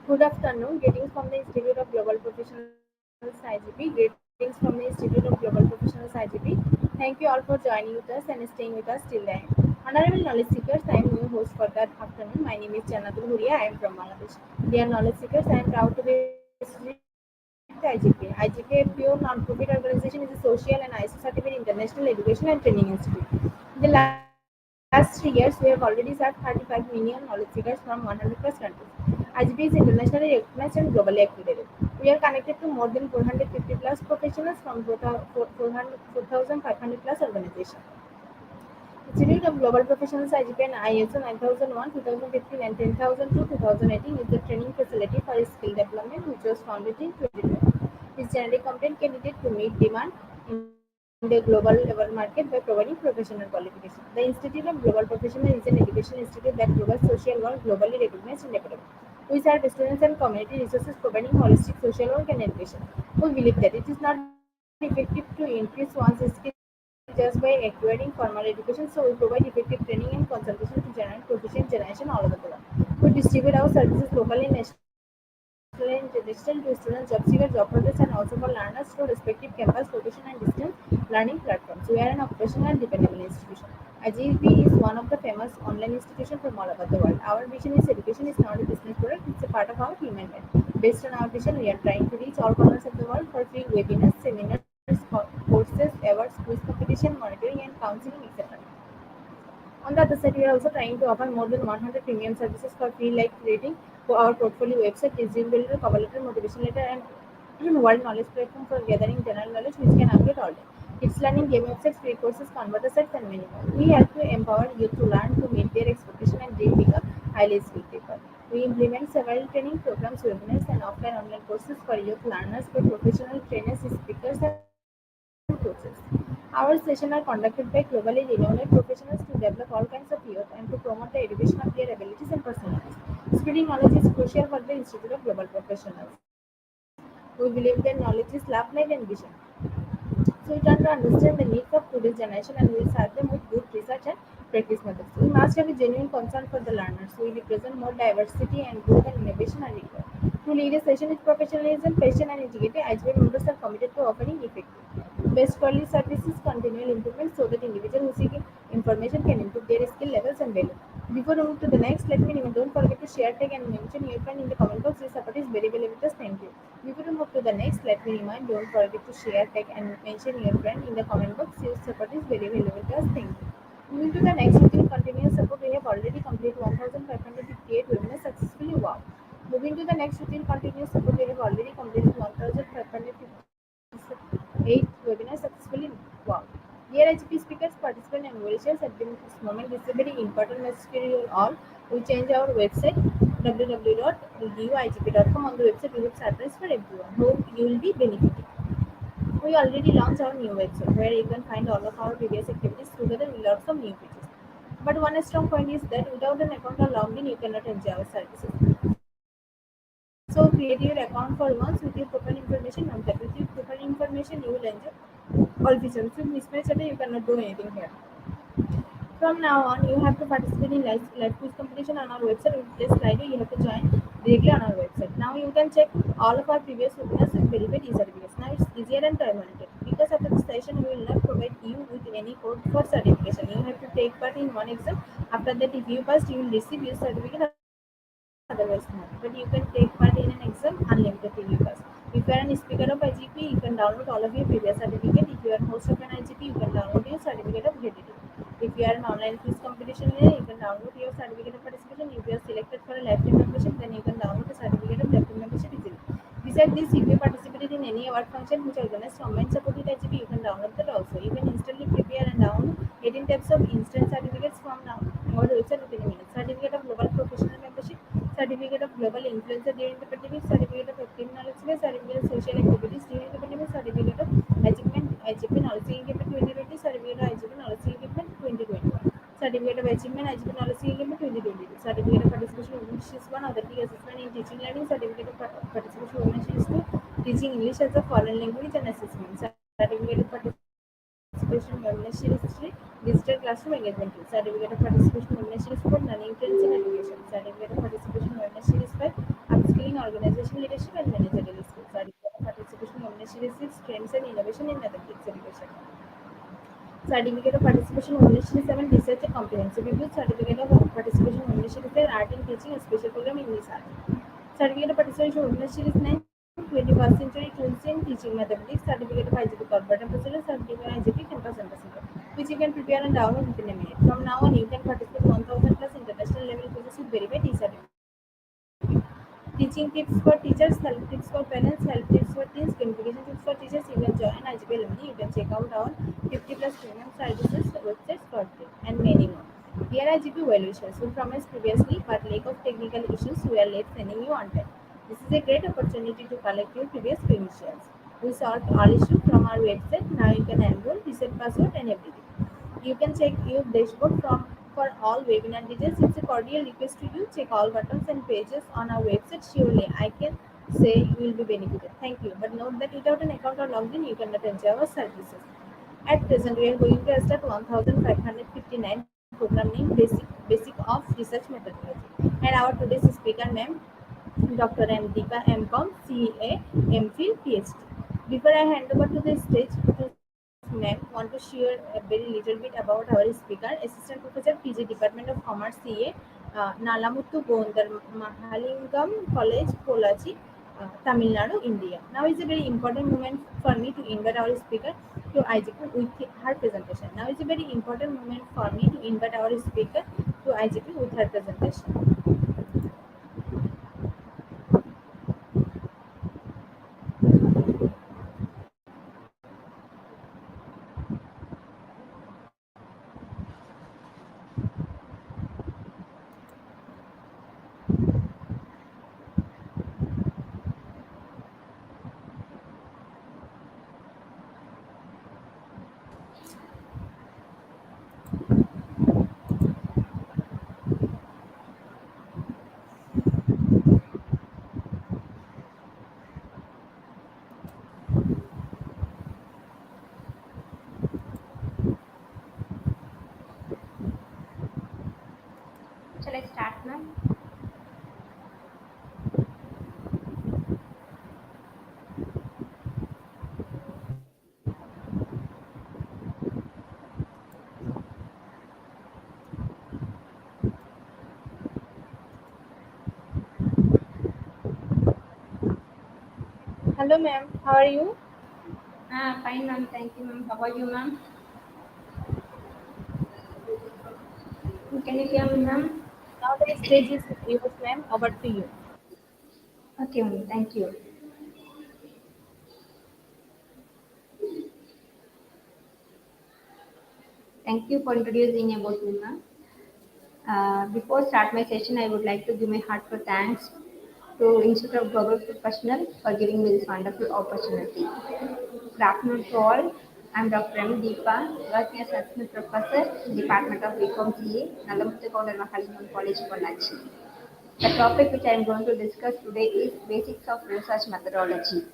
Good afternoon. Greetings from the Institute of Global Professionals IGP. Greetings from the Institute of Global Professionals IGP. Thank you all for joining with us and staying with us till the end. Honorable knowledge seekers, I am your host for that afternoon. My name is Jannatul Huria. I am from Bangladesh. Dear knowledge seekers, I am proud to be associated with IGP. IGP, a pure non-profit organization, is a social and ISO certified international education and training institute. In the last 3 years, we have already served 35 million knowledge seekers from 100 plus countries. IGP is internationally recognized and globally accredited. We are connected to more than 450 plus professionals from 4,500 plus organizations. Institute of Global Professionals IGP and ISO 9001, 2015 and 10002, 2018 is the training facility for skill development which was founded in 2020. Is generally competent candidate to meet demand in the global labor market by providing professional qualification. The Institute of Global Professionals is an education institute that provides social work globally recognized and accredited. We serve students and community resources providing holistic social work and education. We believe that it is not effective to increase one's skill just by acquiring formal education, so we provide effective training and consultation to generate proficient generation all over the world. We distribute our services locally, nationally, and international to students, job seekers, job holders, and also for learners through respective campus, location, and distance learning platforms. We are an operational and dependable institution. IGP is one of the famous online institutions from all over the world. Our vision is education is not a business product, it's a part of our human brand. Based on our vision, we are trying to reach all corners of the world for free webinars, seminars, courses, awards, quiz competition, monitoring, and counseling, etc. On the other side, we are also trying to offer more than 100 premium services for free, like creating our portfolio website, resume builder, cover letter, motivation letter, and world knowledge platform for gathering general knowledge which can update all day. Kids learning game websites, free courses, converter sites, and many more. We help to empower youth to learn to meet their expectation and dream become highly skilled people. We implement several training programs, webinars, and offline online courses for youth learners, for professional trainers, speakers, and coaches. Our sessions are conducted by globally renowned professionals to develop all kinds of youth and to promote the education of their abilities and personalities. Spreading knowledge is crucial for the Institute of Global Professionals. We believe that knowledge is love, light, and vision. So we try to understand the needs of today's generation and we serve them with good research and practice methods. We must have a genuine concern for the learners. We represent more diversity and growth and innovation are required. To lead a session with professionalism, passion, and integrity, IGP members are committed to offering effective, best quality services, continual improvement so that individuals who seek information can improve their skill levels and value. Before we move to the next, let me remind, don't forget to share, tag, and mention your friend in the comment box. Your support is very valuable with us. Thank you. Before we move to the next, let me remind, don't forget to share, tag, and mention your friend in the comment box. Your support is very valuable to us. Thank you. Moving to the next, we will continue support. We have already completed 1558 webinars successfully. Wow. Moving to the next, we will continue support. We have already completed 1558 webinars successfully. Wow. Dear HP speakers, participants, and volunteers, at this moment, this is a very important message for you all. We change our website www.guigp.com. On the website, we have surprise for everyone. Hope you will be benefiting. We already launched our new website where you can find all of our previous activities together with lots of new features. But one strong point is that without an account or login, you cannot enjoy our services. So create your account for once with your profile information and that with your profile information you will enjoy all features. If you mismatch it, you cannot do anything here. From now on, you have to participate in live quiz competition on our website. With this Friday, you have to join directly on our website. Now you can check all of our previous webinars with verified e-certificates. Now it's easier and time-limited. Because after this session, we will not provide you with any code for certification. You have to take part in one exam. After that, if you pass, you will receive your certificate. Otherwise, not. But you can take part in an exam unlimited if you pass. If you are an speaker of IGP, you can download all of your previous certificate. If you are host of an IGP, you can download your certificate of gratitude. If you are an online quiz competition winner, you can download your certificate of participation. If you are selected for a lifetime membership, then you can download a certificate of lifetime membership easily. Besides this, if you participated in any award function which organized combined support with IGP, you can download that also. You can instantly prepare and download 18 types of instant certificates from now our website within a minute. Certificate of Global Professional Membership, Certificate of Global Influencer during the pandemic, Certificate of Active Knowledge Base, Certificate of Social Activities during the pandemic, Certificate of Achievement IGP Knowledge Engagement 2020, Certificate of IGP Knowledge Engagement 2021. Certificate of Achievement IGP Knowledge Engagement 2022. Certificate of Participation Women Series 1 Authentic Assessment in Teaching Learning. Certificate of Participation Women Series 2 Teaching English as a Foreign Language and Assessment. Certificate of Participation Women Series 3 Digital Classroom Engagement 2. Certificate of Participation Women Series 4 Learning Trends in Education. Certificate of Participation Women Series 5 Upskilling Organization Leadership and Managerial Skills. Certificate of Participation Women Series 6 Trends and Innovation in Mathematics Education. Certificate of Participation Women 7 Research and Comprehensive Review. Certificate of Participation Women 7 Art in Teaching a Special Program English Art. Certificate of Participation Women Series 9 21st Century Tools in Teaching Mathematics. Certificate of IGP Corporate Ambassador. Certificate of IGP Campus Ambassador, which you can prepare and download within a minute. From now on, you can participate 1000 plus international level courses with verified e-certificate. Teaching tips for teachers, help tips for parents, help tips for teens, communication tips for teachers. You can join IGP Alumni. You can check out our 50 plus premium services, websites for free, and many more. Dear IGP well-wishers, we promised previously, but lack of technical issues, we are late sending you on time. This is a great opportunity to collect your previous credentials. We solved all issues from our website. Now you can enroll, reset password, and everything. You can check your dashboard from for all webinar details. It's a cordial request to you. Check all buttons and pages on our website. Surely, I can say you will be benefited. Thank you. But note that without an account or login, you cannot enjoy our services. At present, we are going to start 1559 program name Basic of Research Methodology. And our today's speaker name Dr. M. Deepa M.Com, CA, MPhil, PhD. Before I hand over to the stage to ma'am, want to share a very little bit about our speaker, Assistant Professor, PG Department of Commerce, CA, Nalamuttu Gondar, Mahalingam College, Polachi, Tamil Nadu, India. Now is a very important moment for me to invite our speaker to IGP with her presentation. Now is a very important moment for me to invite our speaker to IGP with her presentation. Hello, ma'am. How are you? Fine, ma'am. Thank you, ma'am. How are you, ma'am? Can you hear me, ma'am? Now the stage is yours, ma'am. Over to you. Okay, ma'am. Thank you. Thank you for introducing about me, ma'am. Before start my session, I would like to give my heartfelt thanks to Institute of Global Professional for giving me this wonderful opportunity. Good afternoon to all. I'm Dr. M. Deepa, working as Assistant Professor, Department of BCom CA, Nalamuthu Kaundar Kaliman College, Pollachi. The topic which I am going to discuss today is basics of research methodology.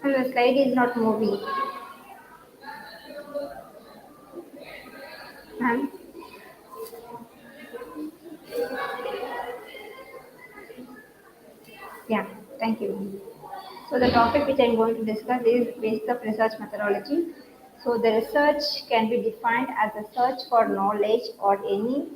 And the slide is not moving. Ma'am, yeah, thank you. So the topic which I'm going to discuss is basics of research methodology. So the research can be defined as a search for knowledge or any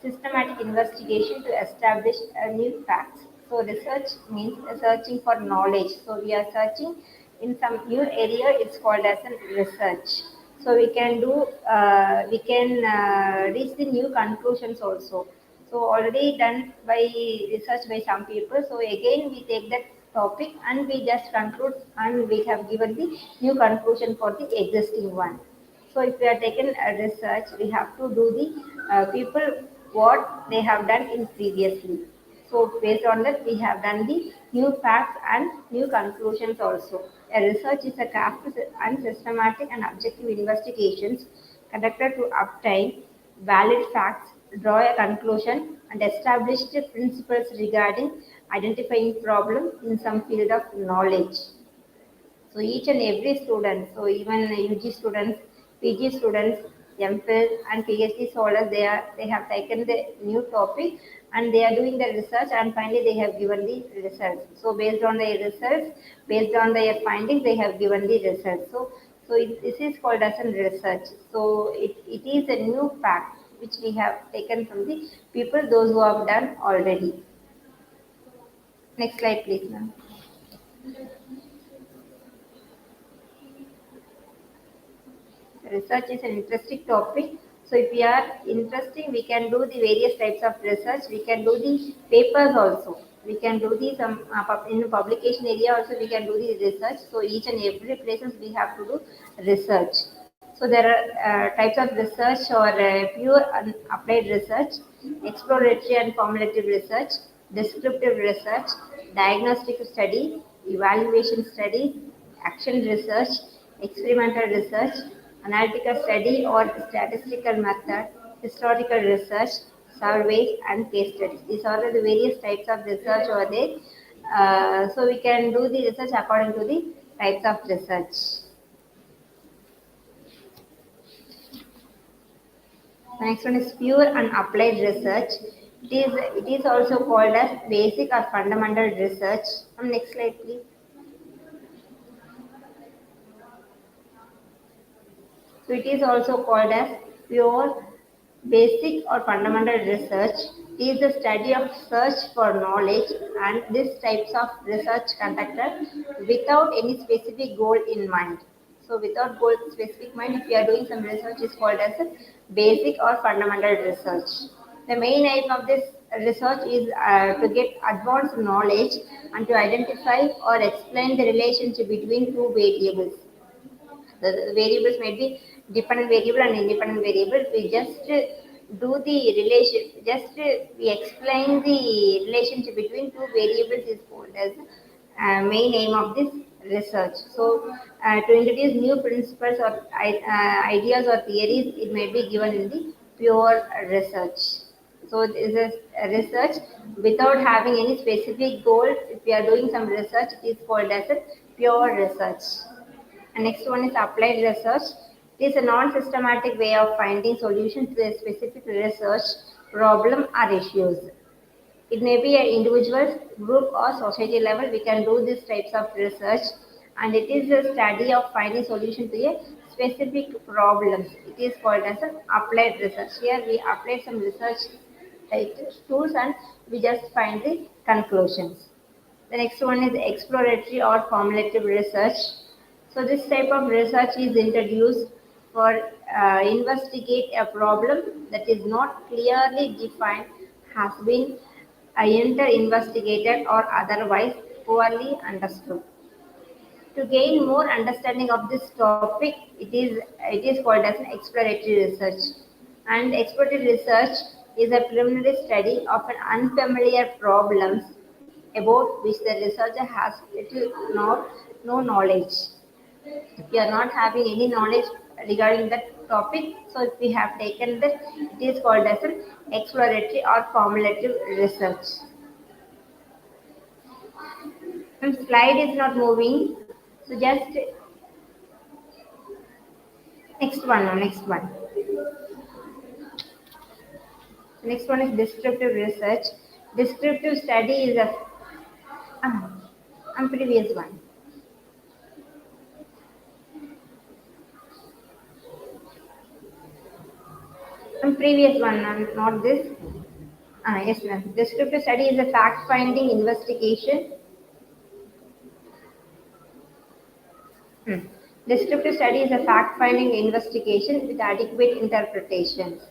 systematic investigation to establish a new facts. So research means searching for knowledge. So we are searching in some new area. It's called as a research. So we can reach the new conclusions also. So already done by research by some people. So again we take that topic and we just conclude and we have given the new conclusion for the existing one. So if we are taking a research, we have to do the people what they have done in previously. So based on that, we have done the new facts and new conclusions also. A research is a careful and systematic and objective investigations conducted to obtain valid facts, draw a conclusion, and establish the principles regarding identifying problem in some field of knowledge. So each and every student, so even UG students, PG students, MPhil and PhD scholars, they have taken the new topic and they are doing the research and finally they have given the results. So based on their results, based on their findings, they have given the results. This is called as a research. So it is a new fact which we have taken from the people, those who have done already. Next slide, please, ma'am. Research is an interesting topic. So if we are interesting, we can do the various types of research. We can do the papers also. We can do the some in publication area also. We can do the research. So each and every places we have to do research. So there are types of research or pure and applied research, exploratory and formulative research, descriptive research, diagnostic study, evaluation study, action research, experimental research, analytical study or statistical method, historical research, surveys, and case studies. These are the various types of research over there. So we can do the research according to the types of research. The next one is pure and applied research. It is also called as basic or fundamental research. Next slide, please. So it is also called as pure, basic or fundamental research. It is the study of search for knowledge and these types of research conducted without any specific goal in mind. So without goal specific mind, if you are doing some research is called as a basic or fundamental research. The main aim of this research is to get advanced knowledge and to identify or explain the relationship between two variables. The variables might be dependent variable and independent variable. We just do the relation, just we explain the relationship between two variables is called as main aim of this research. So, to introduce new principles or ideas or theories, it may be given in the pure research. So, this is a research without having any specific goal. If we are doing some research, it is called as a pure research. And next one is applied research. It is a non-systematic way of finding solutions to a specific research problem or issues. It may be an individual, group, or society level. We can do these types of research, and it is a study of finding solution to a specific problems. It is called as an applied research. Here we applied some research tools, and we just find the conclusions. The next one is exploratory or formulative research. So this type of research is introduced for investigate a problem that is not clearly defined, has been either investigated or otherwise poorly understood. To gain more understanding of this topic, it is called as an exploratory research. And exploratory research is a preliminary study of an unfamiliar problems about which the researcher has little nor no knowledge. If you are not having any knowledge regarding that topic, so if we have taken that, it is called as an exploratory or formulative research. And slide is not moving, so just next one, no, next one. Next one is descriptive research. Descriptive study is a ah, previous one. Previous one, not this. Yes, ma'am. Descriptive study is a fact-finding investigation. Hmm. Descriptive study is a fact-finding investigation with adequate interpretations.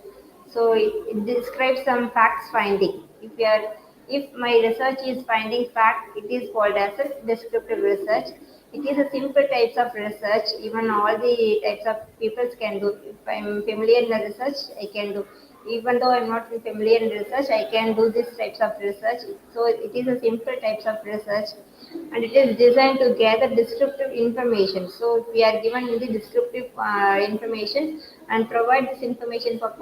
So it describes some facts finding. If my research is finding fact, it is called as a descriptive research. It is a simple types of research. Even all the types of people can do. If I'm familiar in the research, I can do. Even though I'm not familiar in research, I can do these types of research. So it is a simple types of research, and it is designed to gather descriptive information. So if we are given the descriptive information and provide this information for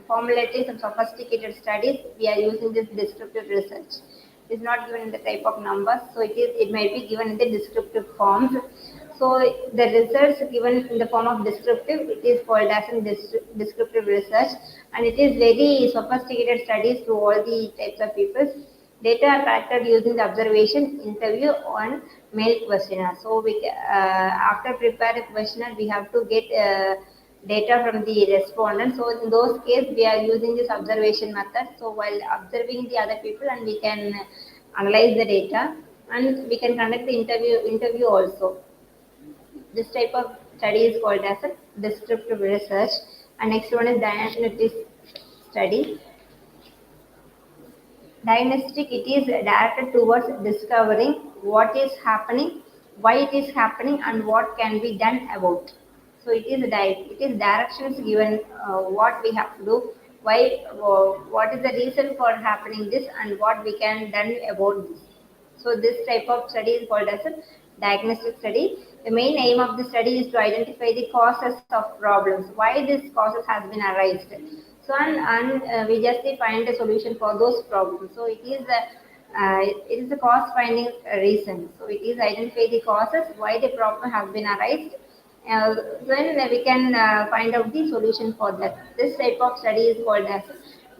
formulative and sophisticated studies, we are using this descriptive research. It is not given in the type of numbers, so it might be given in the descriptive forms. So the research given in the form of descriptive, it is called as a descriptive research, and it is very sophisticated studies to all the types of people. Data are collected using the observation, interview, and mail questionnaire. So after prepare a questionnaire, we have to get data from the respondent. So in those cases, we are using this observation method. So while observing the other people, and we can analyze the data, and we can conduct the interview also. This type of study is called as a descriptive research. And next one is diagnostic study. Diagnostic, it is directed towards discovering what is happening, why it is happening, and what can be done about. So it is directions given what we have to do, why, what is the reason for happening this, and what we can done about this. So this type of study is called as a diagnostic study. The main aim of the study is to identify the causes of problems, why this causes has been arised. So and we just find a solution for those problems. So it is a cause finding reason. So it is identify the causes why the problem has been arised. Then we can find out the solution for that. This type of study is called as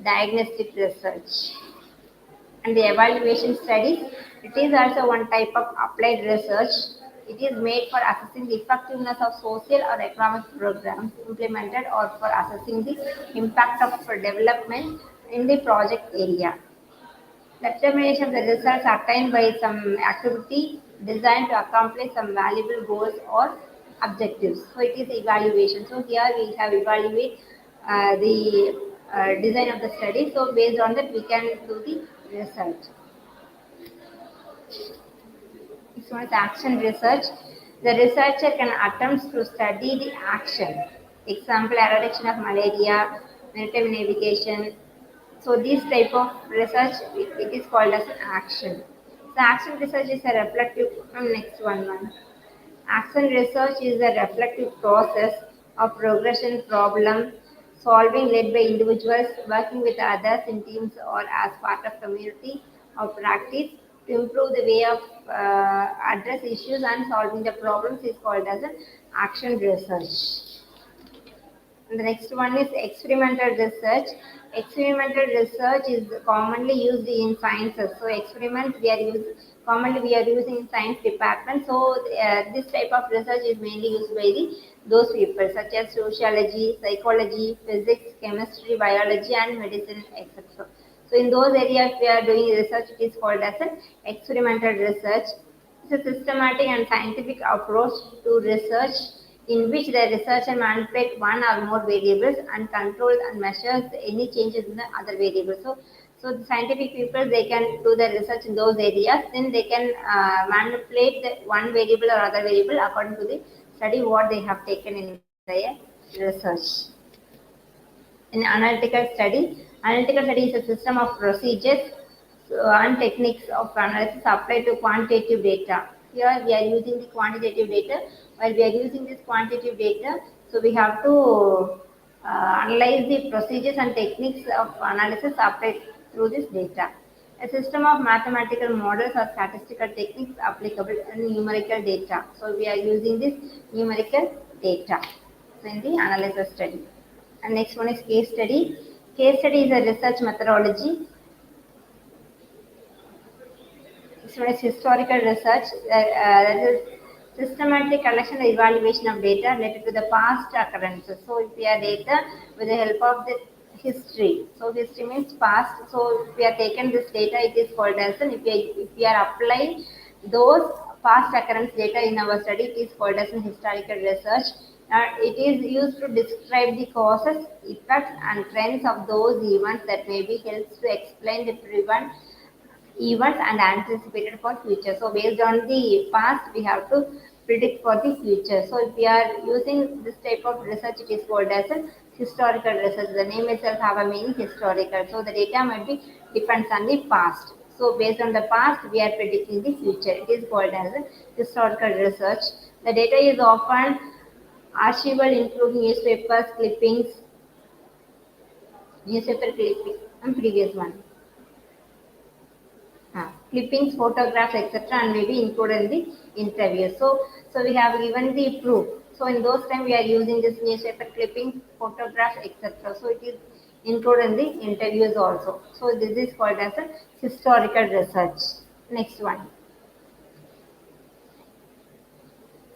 diagnostic research. And the evaluation studies, it is also one type of applied research. It is made for assessing the effectiveness of social or economic programs implemented, or for assessing the impact of development in the project area. The determination of the results attained by some activity designed to accomplish some valuable goals or objectives. So it is evaluation. So here we have evaluate the design of the study. So based on that, we can do the research. Next one is action research. The researcher can attempt to study the action. Example, eradication of malaria, maritime navigation. So this type of research, it is called as an action. So action research is a reflective. Next one. Action research is a reflective process of progression problem solving led by individuals working with others in teams or as part of community or practice to improve the way of address issues and solving the problems is called as an action research. And the next one is experimental research. Experimental research is commonly used in sciences. So experiment commonly we are using in science department. So this type of research is mainly used by those people such as sociology, psychology, physics, chemistry, biology, and medicine, etc. So in those areas we are doing research, it is called as an experimental research. It's a systematic and scientific approach to research in which the researcher manipulates one or more variables and controls and measures any changes in the other variables. So the scientific people, they can do the research in those areas, then they can manipulate the one variable or other variable according to the study what they have taken in their research. In analytical study is a system of procedures and techniques of analysis applied to quantitative data. Here we are using the quantitative data. While we are using this quantitative data, so we have to analyze the procedures and techniques of analysis applied through this data. A system of mathematical models or statistical techniques applicable in numerical data. So we are using this numerical data in the analysis study. And next one is case study. Case study is a research methodology. This one is historical research. That is systematic collection and evaluation of data related to the past occurrences. So if we are data with the help of the history. So history means past. So if we are taken this data, it is called as an, if we are applying those past occurrence data in our study, it is called as an historical research. It is used to describe the causes, effects, and trends of those events that may be helps to explain the prevent events and anticipated for future. So based on the past, we have to predict for the future. So if we are using this type of research, it is called as a historical research. The name itself have a meaning historical. So the data might be depends on the past. So based on the past, we are predicting the future. It is called as a historical research. The data is often archival, including newspaper clipping, and previous one. Clippings, photographs, etc., and maybe included in the interview. So we have given the proof. So in those time we are using this newspaper clippings, photographs, etc. So it is included in the interviews also. So this is called as a historical research. Next one.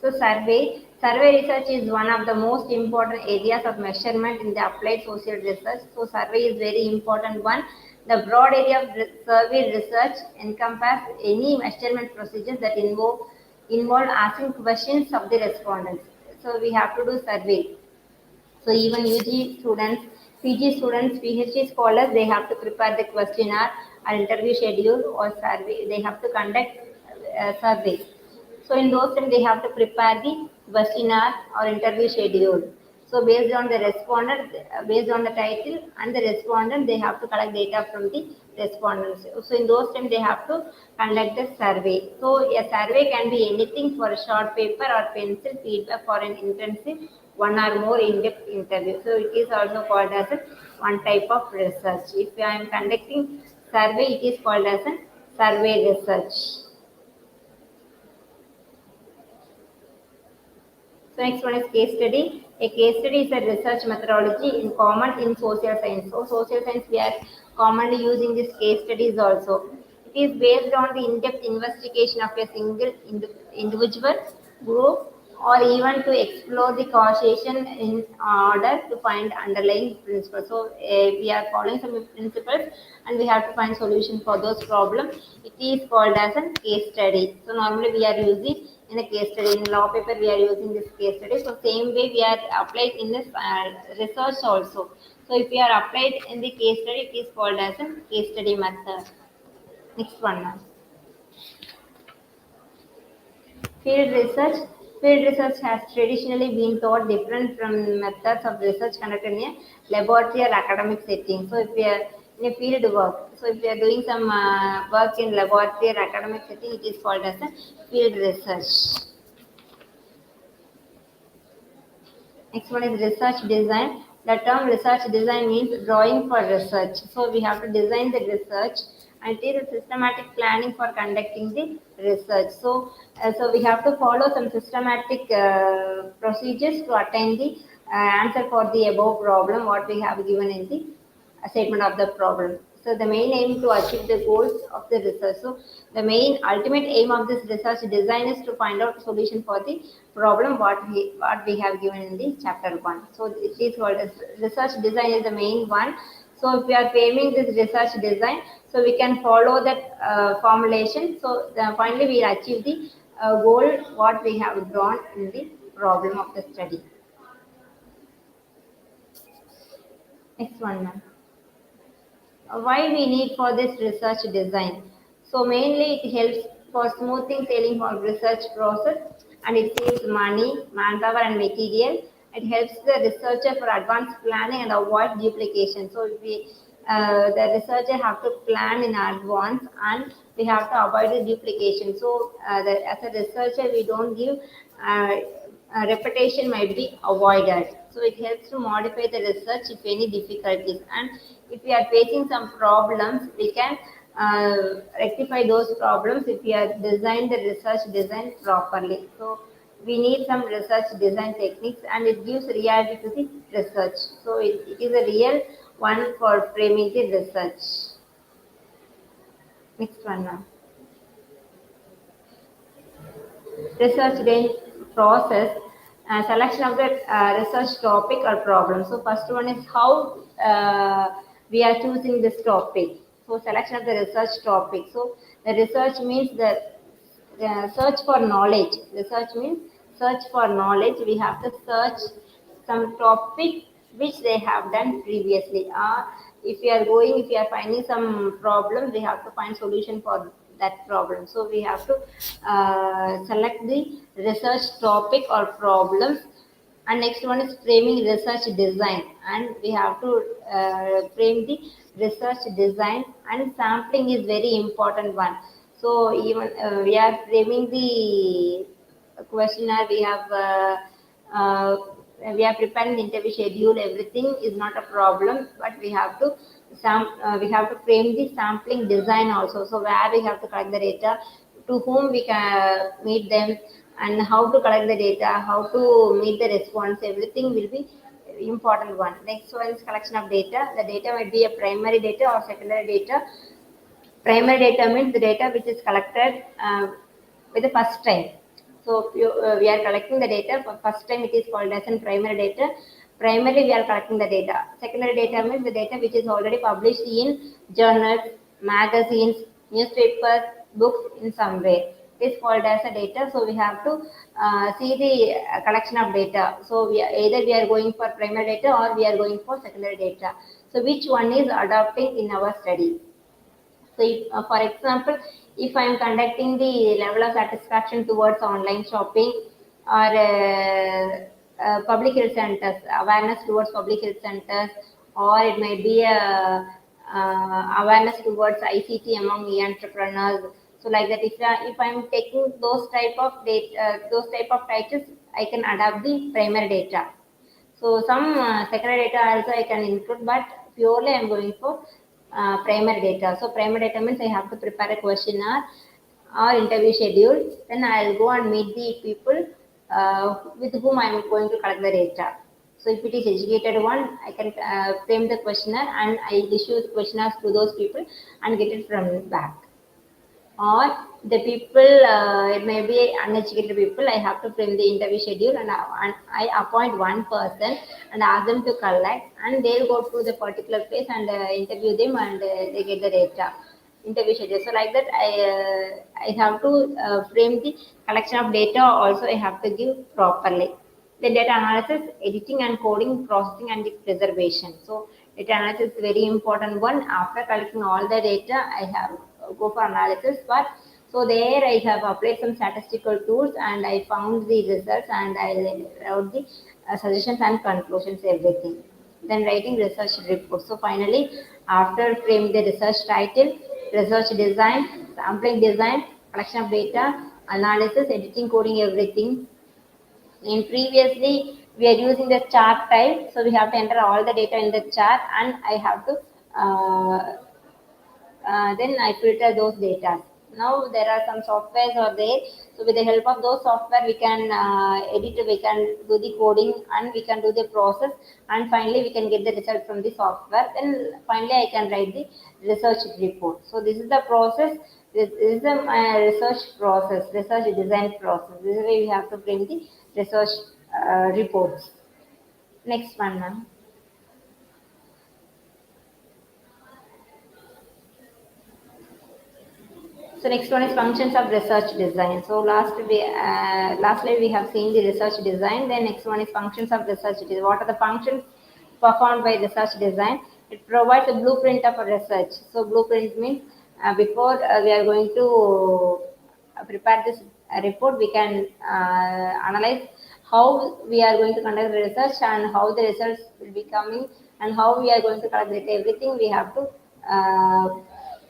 So survey research is one of the most important areas of measurement in the applied social research. So survey is very important one. The broad area of survey research encompasses any measurement procedures that involve asking questions of the respondents. So we have to do survey. So even UG students, PG students, PhD scholars, they have to prepare the questionnaire or interview schedule or survey. They have to conduct survey. So in those times they have to prepare the questionnaire or interview schedule. So based on the respondent, based on the title and the respondent, they have to collect data from the respondents. So in those times they have to conduct the survey. So a survey can be anything for a short paper or pencil feedback for an intensive one or more in-depth interview. So it is also called as a one type of research. If I am conducting survey, it is called as a survey research. So next one is case study. A case study is a research methodology in common in social science. So social science we are commonly using this case studies also. It is based on the in-depth investigation of a single individual, group, or even to explore the causation in order to find underlying principles. So we are following some principles and we have to find solution for those problems. It is called as a case study. So normally we are using in a case study. In law paper, we are using this case study. So same way we are applied in this research also. So if we are applied in the case study, it is called as a case study method. Next one now. Field research. Field research has traditionally been thought different from methods of research conducted in a laboratory or academic setting. So if we are in a field work, so if we are doing some work in laboratory or academic setting, it is called as a field research. Next one is research design. The term research design means drawing for research. So we have to design the research and it is a systematic planning for conducting the research. So we have to follow some systematic procedures to attain the answer for the above problem what we have given in the statement of the problem. So the main aim to achieve the goals of the research. So the main ultimate aim of this research design is to find out solution for the problem what we have given in the chapter 1. So it is called as research design is the main one. So if we are framing this research design, so we can follow that formulation. So finally we achieve the goal what we have drawn in the problem of the study. Next one, ma'am. Why we need for this research design? So mainly it helps for smoothing sailing for research process, and it saves money, manpower and material. It helps the researcher for advanced planning and avoid duplication. So if we the researcher have to plan in advance, and we have to avoid the duplication. So as a researcher we don't give repetition might be avoided. So it helps to modify the research if any difficulties, and if we are facing some problems, we can rectify those problems if we are designed the research design properly. So we need some research design techniques, and it gives reality to the research. So it is a real one for framing the research. Next one now. Research then process selection of the research topic or problem. So first one is how we are choosing this topic. So selection of the research topic. So the research means the search for knowledge. Research means search for knowledge. We have to search some topic which they have done previously. If we are finding some problem, we have to find solution for that problem. So we have to select the research topic or problems. And next one is framing research design, and we have to frame the research design, and sampling is very important one. So even we are framing the questionnaire, uh, we are preparing the interview schedule, everything is not a problem, but we have to frame the sampling design also. So where we have to collect the data, to whom we can meet them, and how to collect the data, how to meet the response, everything will be important one. Next one is collection of data. The data might be a primary data or secondary data. Primary data means the data which is collected with the first time. So we are collecting the data for first time, it is called as in primary data. Primarily we are collecting the data. Secondary data means the data which is already published in journals, magazines, newspapers, books in some way. It is called as a data. So we have to see the collection of data. So either we are going for primary data or we are going for secondary data. So which one is adopting in our study? So, for example, if I am conducting the level of satisfaction towards online shopping, or public health centers, awareness towards public health centers, or it may be a awareness towards ICT among the entrepreneurs. So, like that, if I am taking those type of data, those type of titles, I can adapt the primary data. So some secondary data also I can include, but purely I am going for primary data. So primary data means I have to prepare a questionnaire or interview schedule. Then I will go and meet the people with whom I am going to collect the data. So if it is educated one, I can frame the questionnaire, and I issue the questionnaires to those people and get it from back. Or the people, it may be uneducated people, I have to frame the interview schedule, and I appoint one person and ask them to collect, and they'll go to the particular place and interview them, and they get the data interview schedule. So like that I have to frame the collection of data also, I have to give properly. The data analysis, editing and coding, processing and the preservation. So data analysis is very important one. After collecting all the data, I have go for analysis part. So there I have applied some statistical tools, and I found the results, and I wrote the suggestions and conclusions, everything. Then writing research report. So finally, after framing the research title, research design, sampling design, collection of data, analysis, editing, coding, everything. In previously, we are using the chart type, so we have to enter all the data in the chart, and I have to then I filter those data. Now there are some softwares are there. So with the help of those software, we can edit, we can do the coding, and we can do the process, and finally we can get the result from the software. Then finally I can write the research report. So this is the process. This is the research process, research design process. This is where we have to bring the research reports. Next one, ma'am. So next one is functions of research design. So lastly we have seen the research design. Then next one is functions of research design. What are the functions performed by research design? It provides a blueprint of a research. So blueprint means before we are going to prepare this report, we can analyze how we are going to conduct the research and how the results will be coming and how we are going to collect data. Everything we have to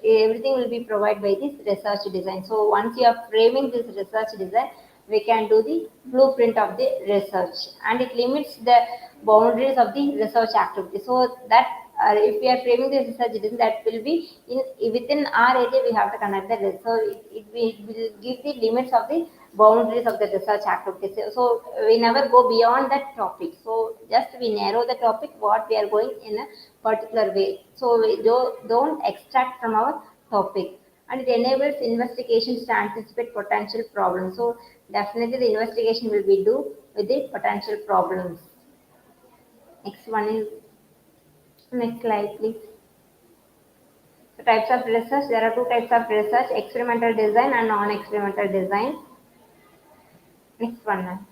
everything will be provided by this research design. So once you are framing this research design, we can do the blueprint of the research, and it limits the boundaries of the research activity. So that if we are framing the research design, that will be in within our area we have to conduct the research. So it will give the limits of the boundaries of the research activities. So we never go beyond that topic. So just we narrow the topic what we are going in a particular way. So we don't extract from our topic, and it enables investigations to anticipate potential problems. So definitely the investigation will be do with the potential problems. Next one is next slide, please. So types of research. There are two types of research: experimental design and non-experimental design. Next one, ma'am.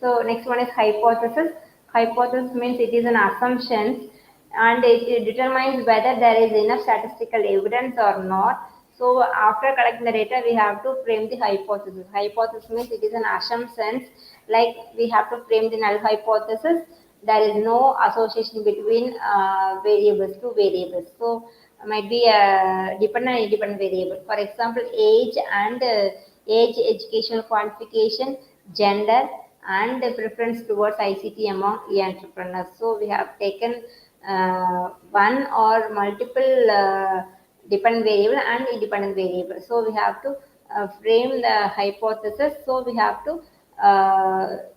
So next one is hypothesis. Hypothesis means it is an assumption and it determines whether there is enough statistical evidence or not. So after collecting the data, we have to frame the hypothesis. Hypothesis means it is an assumption, like we have to frame the null hypothesis. There is no association between variables, two variables. So might be a dependent and independent variable. For example, age and age, educational qualification, gender, and the preference towards ICT among entrepreneurs. So we have taken one or multiple dependent variable and independent variable. So we have to frame the hypothesis. So we have to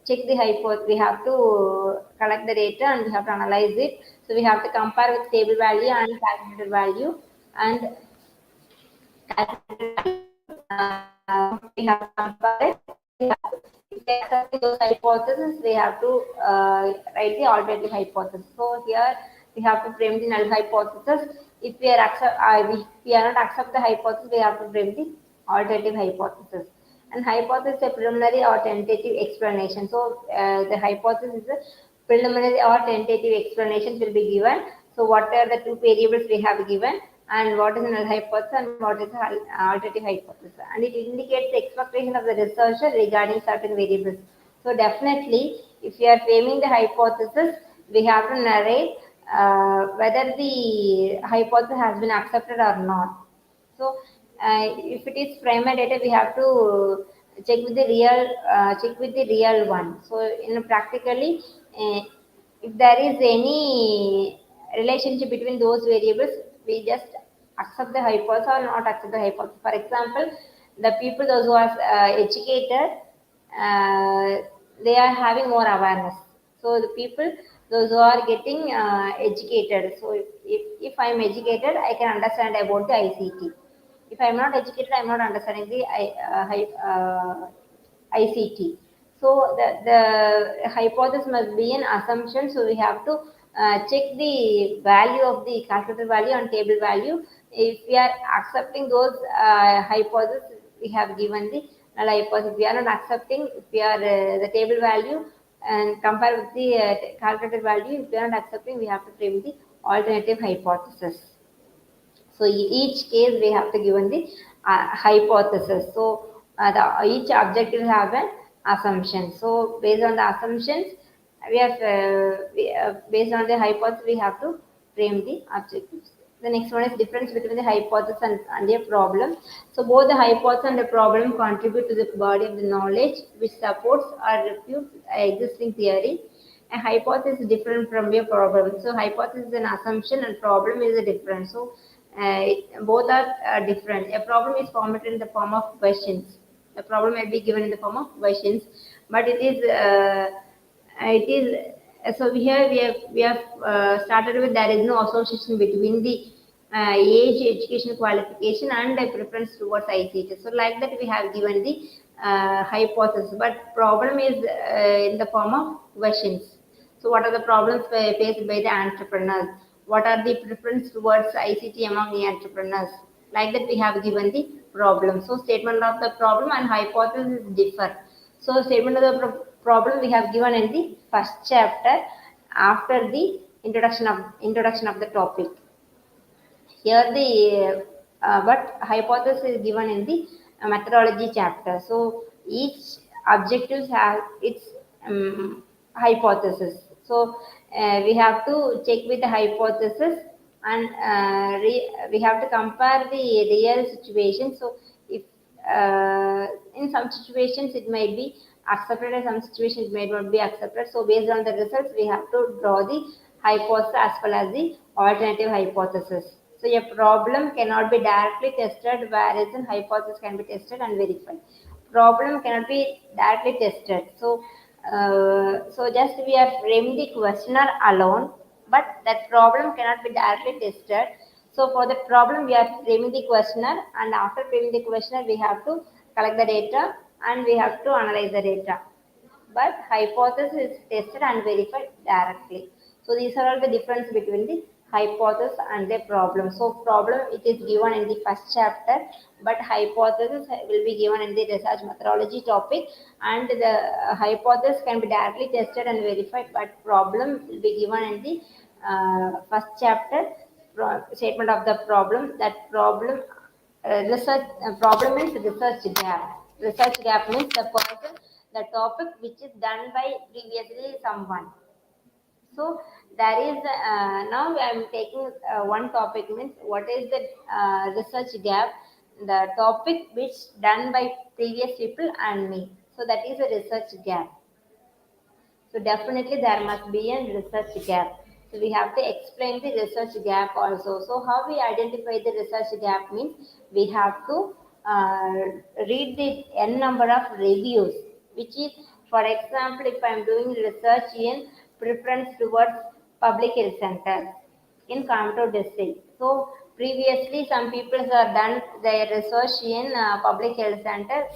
check the hypothesis. We have to collect the data and we have to analyze it. So we have to compare with table value and calculated value, and we have to compare it. We have to, if they accept those hypotheses, we have to write the alternative hypothesis. So here we have to frame the null hypothesis. If we are not accept the hypothesis, we have to frame the alternative hypothesis. And hypothesis is a preliminary or tentative explanation. So the hypothesis is a preliminary or tentative explanations will be given. So what are the two variables we have given, and what is the null hypothesis and what is the alternative hypothesis, and it indicates the expectation of the researcher regarding certain variables. So definitely, if we are framing the hypothesis, we have to narrate whether the hypothesis has been accepted or not. So if it is primary data, we have to check with the real one. So in practically, if there is any relationship between those variables, we just accept the hypothesis or not accept the hypothesis. For example, the people those who are educated, they are having more awareness. So the people those who are getting educated. So if I am educated, I can understand about the ICT. If I am not educated, I am not understanding the ICT. So the hypothesis must be an assumption. So we have to check the value of the calculated value and table value. If we are accepting those hypotheses, we have given the null hypothesis. If we are not accepting, if we are the table value and compare with the calculated value, if we are not accepting, we have to frame the alternative hypothesis. So each case we have to given the hypothesis. So each objective have an assumption. So based on the assumptions, based on the hypothesis, we have to frame the objectives. The next one is difference between the hypothesis and a problem. So both the hypothesis and the problem contribute to the body of the knowledge which supports or refutes existing theory. A hypothesis is different from a problem. So hypothesis is an assumption and problem is a difference. So both are different. A problem is formatted in the form of questions. A problem may be given in the form of questions, but it is so here we have started with there is no association between the age, education qualification, and the preference towards ICT. So like that we have given the hypothesis, but problem is in the form of questions. So what are the problems faced by the entrepreneurs? What are the preference towards ICT among the entrepreneurs? Like that we have given the problem. So statement of the problem and hypothesis differ. So statement of the problem we have given in the first chapter after the introduction of the topic. Here the but hypothesis is given in the methodology chapter. So each objective has its hypothesis. So we have to check with the hypothesis and we have to compare the real situation. So if in some situations it might be accepted, in some situations it may not be accepted. So based on the results, we have to draw the hypothesis as well as the alternative hypothesis. So a problem cannot be directly tested, whereas a hypothesis can be tested and verified. Problem cannot be directly tested. So just we are framing the questionnaire alone, but that problem cannot be directly tested. So for the problem, we are framing the questionnaire, and after framing the questionnaire, we have to collect the data and we have to analyze the data. But hypothesis is tested and verified directly. So these are all the difference between the hypothesis and the problem. So problem it is given in the first chapter, but hypothesis will be given in the research methodology topic, and the hypothesis can be directly tested and verified, but problem will be given in the first chapter statement of the problem. That problem research problem means research gap. Research gap means the topic which is done by previously someone. So there is now I am taking one topic means what is the research gap, the topic which done by previous people and me. So that is a research gap. So definitely there must be a research gap. So we have to explain the research gap also. So how we identify the research gap means we have to read the n number of reviews, which is, for example, if I am doing research in preference towards public health centers in Coimbatore district. So previously some people have done their research in public health center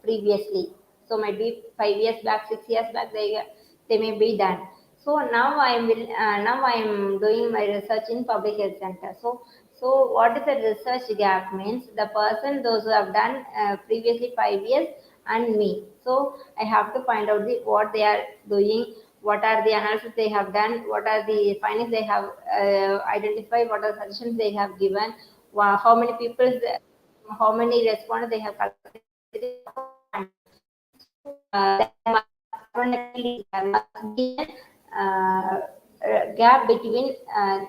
previously. So might be 5 years back, 6 years back, they may be done. So now I am doing my research in public health center. So what is the research gap means the person those who have done previously 5 years and me. So I have to find out what they are doing, what are the analysis they have done, what are the findings they have identified, what are the suggestions they have given, how many people, how many respondents they have collected. There must be a gap between,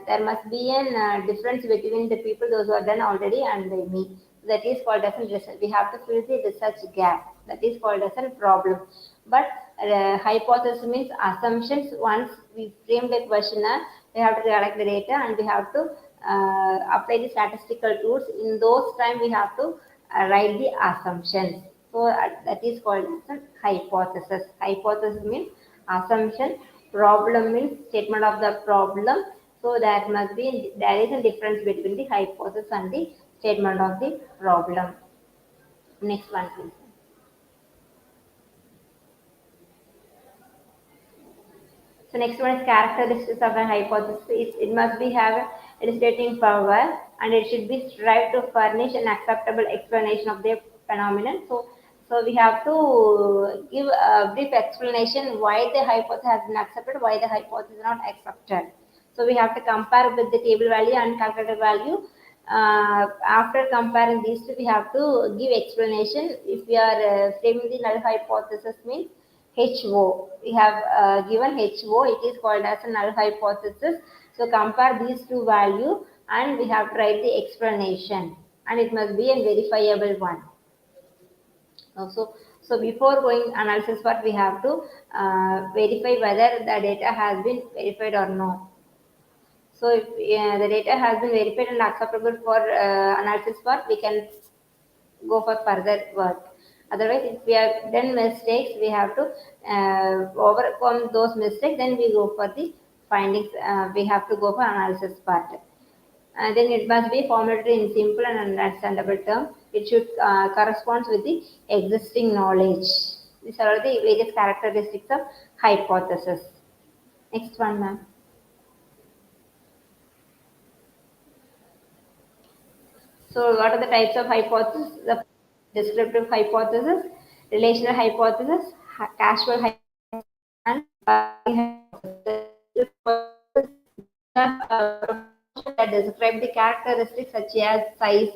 there must be a difference between the people those who are done already and me. That is called as a research. We have to fill the research gap. That is called as a problem. But hypothesis means assumptions. Once we frame the questionnaire, we have to collect the data and we have to apply the statistical tools. In those time, we have to write the assumptions. So that is called as a hypothesis. Hypothesis means assumption. Problem means statement of the problem. So there is a difference between the hypothesis and the statement of the problem. Next one, please. So next one is characteristics of a hypothesis. It must be have a illustrating power and it should be strived to furnish an acceptable explanation of the phenomenon. So we have to give a brief explanation why the hypothesis has been accepted, why the hypothesis is not accepted. So we have to compare with the table value and calculated value. After comparing these two, we have to give explanation. If we are framing the null hypothesis means HO. We have given HO, it is called as a null hypothesis. So compare these two values and we have to write the explanation and it must be a verifiable one. So before going analysis part, we have to verify whether the data has been verified or not. So if the data has been verified and acceptable for analysis part, we can go for further work. Otherwise, if we have done mistakes, we have to overcome those mistakes. Then we go for the findings. We have to go for analysis part. And then it must be formulated in simple and understandable terms. It should correspond with the existing knowledge. These are all the various characteristics of hypothesis. Next one, ma'am. So what are the types of hypothesis? The descriptive hypothesis, relational hypothesis, causal hypothesis, and working hypothesis. The descriptive hypothesis, these are propositions that describe the characteristics such as size,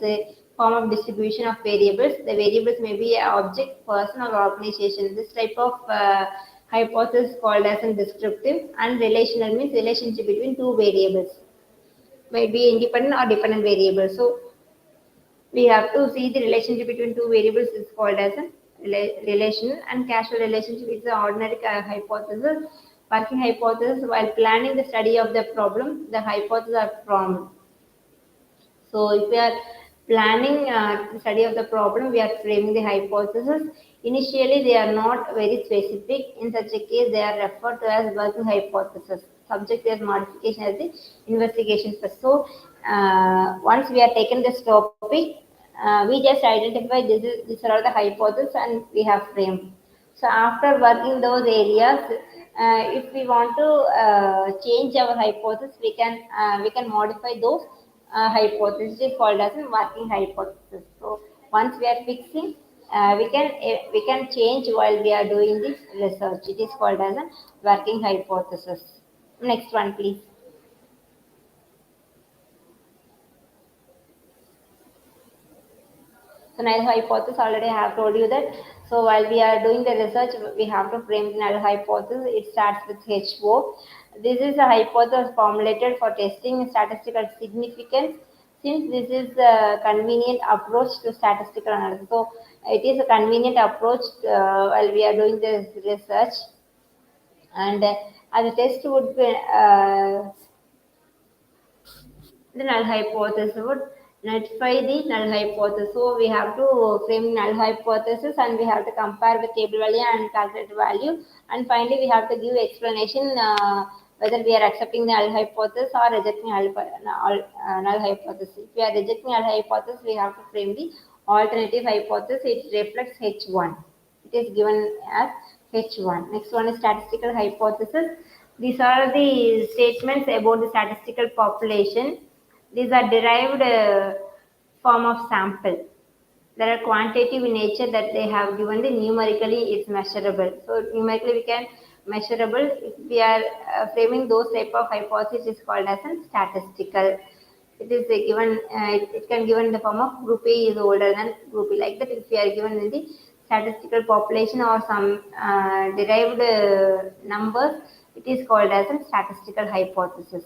form of distribution of variables. The variables may be an object, person, or organization. This type of hypothesis called as a descriptive, and relational means relationship between two variables, might be independent or dependent variables. So we have to see the relationship between two variables is called as a relational, and causal relationship is the ordinary hypothesis. Working hypothesis, while planning the study of the problem, the hypotheses are formed. So if we are planning the study of the problem, we are framing the hypothesis. Initially, they are not very specific. In such a case, they are referred to as working hypothesis. Subject as modification as the investigation first. So once we are taken this topic, we just identify these are all the hypotheses and we have framed. So after working those areas, if we want to change our hypothesis, we can modify those hypothesis is called as a working hypothesis. So once we are fixing, we can change while we are doing this research. It is called as a working hypothesis. Next one, please. So null hypothesis, already I have told you that. So while we are doing the research, we have to frame the null hypothesis. It starts with HO. This is a hypothesis formulated for testing statistical significance. Since this is a convenient approach to statistical analysis, so it is a convenient approach while we are doing this research. And as a test would be the null hypothesis would notify the null hypothesis. So we have to frame null hypothesis and we have to compare the table value and calculated value. And finally, we have to give explanation whether we are accepting the null hypothesis or rejecting null hypothesis. If we are rejecting null hypothesis, we have to frame the alternative hypothesis. It reflects H1. It is given as H1. Next one is statistical hypothesis. These are the statements about the statistical population. These are derived form of sample. They are quantitative in nature that they have given the numerically it's measurable. So numerically we can measurable. If we are framing those type of hypothesis is called as a statistical. It is given. It can given in the form of group A is older than group B. Like that, if we are given in the statistical population or some derived numbers, it is called as a statistical hypothesis.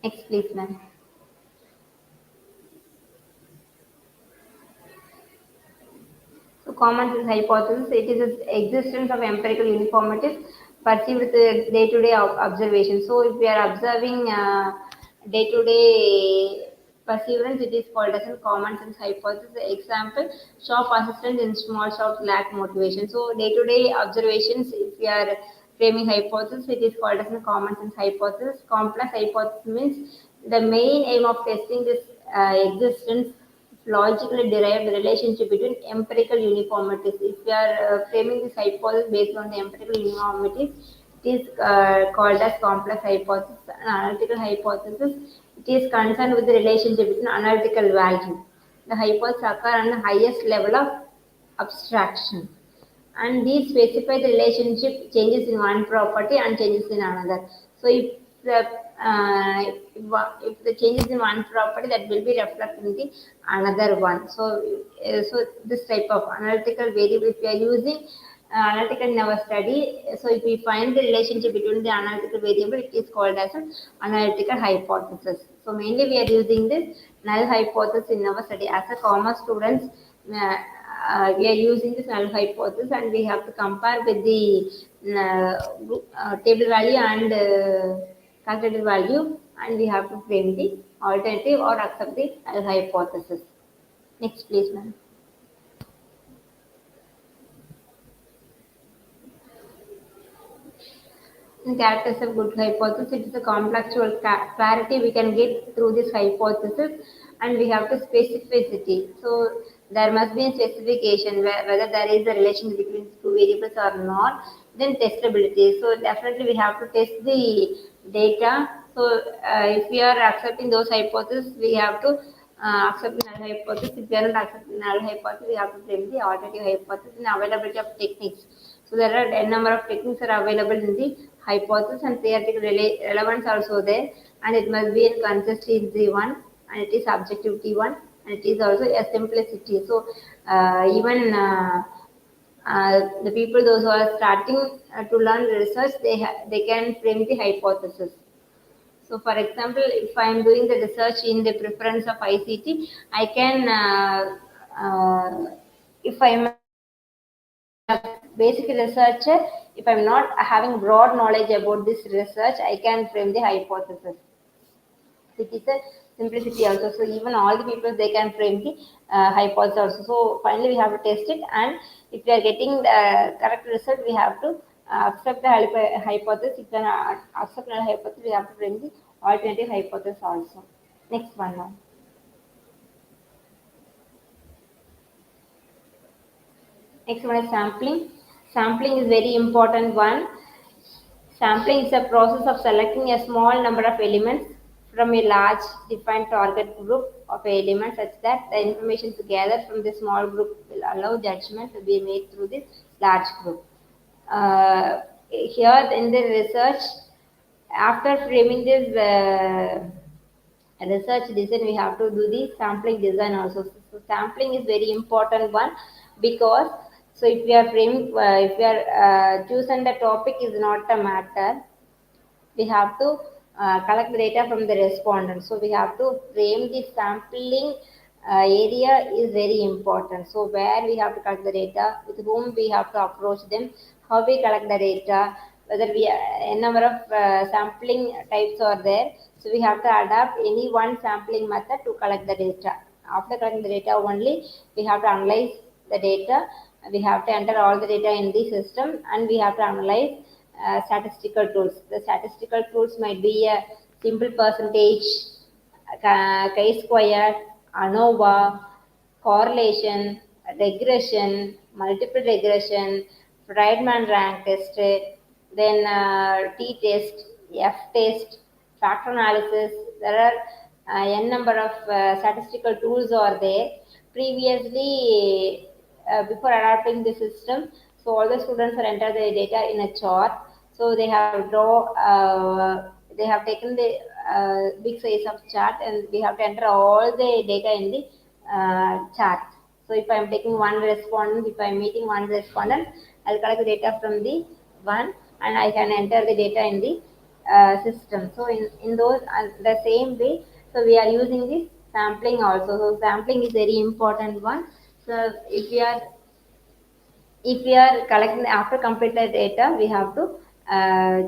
Next, please, ma'am. So common sense hypothesis, it is the existence of empirical uniformities perceived with day-to-day observation. So if we are observing day-to-day perseverance, it is called as a common sense hypothesis. Example, shop assistants in small shops lack motivation. So day-to-day observations, if we are framing hypothesis, it is called as a common sense hypothesis. Complex hypothesis means the main aim of testing this existence logically derived relationship between empirical uniformities. If we are framing this hypothesis based on the empirical uniformities, it is called as complex hypothesis. An analytical hypothesis, it is concerned with the relationship between analytical value. The hypotheses occur on the highest level of abstraction, and these specify the relationship changes in one property and changes in another. So if the changes in one property, that will be reflected in the another one. So this type of analytical variable, if we are using analytical in our study, so if we find the relationship between the analytical variable, it is called as an analytical hypothesis. So mainly we are using this null hypothesis in our study. As a commerce students, we are using this null hypothesis and we have to compare with the table value and calculated value, and we have to frame the alternative or accept the null hypothesis. Next, please, ma'am. In characters of good hypothesis, it is a contextual clarity we can get through this hypothesis, and we have to specificity. So there must be a specification whether there is a relation between two variables or not. Then testability. So definitely we have to test the data. So if we are accepting those hypotheses, we have to accept null hypothesis. If we are not accepting null hypothesis, we have to frame the alternative hypothesis and availability of techniques. So there are n number of techniques are available in the hypothesis and theoretical relevance also there, and it must be in consistency one, and it is subjectivity one, and it is also a simplicity. So even the people those who are starting to learn research, they can frame the hypothesis. So, for example, if I am doing the research in the preference of ICT, I can, if I am a basic researcher, if I am not having broad knowledge about this research, I can frame the hypothesis. It is a simplicity also. So even all the people they can frame the hypothesis also. So finally we have to test it, and if we are getting the correct result, we have to accept the hypothesis. If we can accept the hypothesis, we have to frame the alternative hypothesis also. Next one now. Next one is sampling. Sampling is very important one. Sampling is a process of selecting a small number of elements from a large defined target group of elements such that the information gathered from the small group will allow judgment to be made through this large group. Here in the research, after framing this research design, we have to do the sampling design also. So sampling is very important one, because so if we are framing, if we are choosing the topic is not a matter, we have to collect the data from the respondent. So we have to frame the sampling area is very important. So where we have to collect the data, with whom we have to approach them, how we collect the data, whether we a number of sampling types are there. So we have to adapt any one sampling method to collect the data. After collecting the data only, we have to analyze the data. We have to enter all the data in the system, and we have to analyze statistical tools. The statistical tools might be a simple percentage, chi-square, ANOVA, correlation, regression, multiple regression, Friedman rank test, then t-test, f-test, factor analysis. There are n number of statistical tools are there. Previously, before adapting the system, so all the students are enter the data in a chart. So they have they have taken the big size of chart, and we have to enter all the data in the chart. So if I am taking one respondent, if I am meeting one respondent, I'll collect the data from the one, and I can enter the data in the system. So in those the same way, so we are using this sampling also. So sampling is very important one. So if we are collecting after complete the data, we have to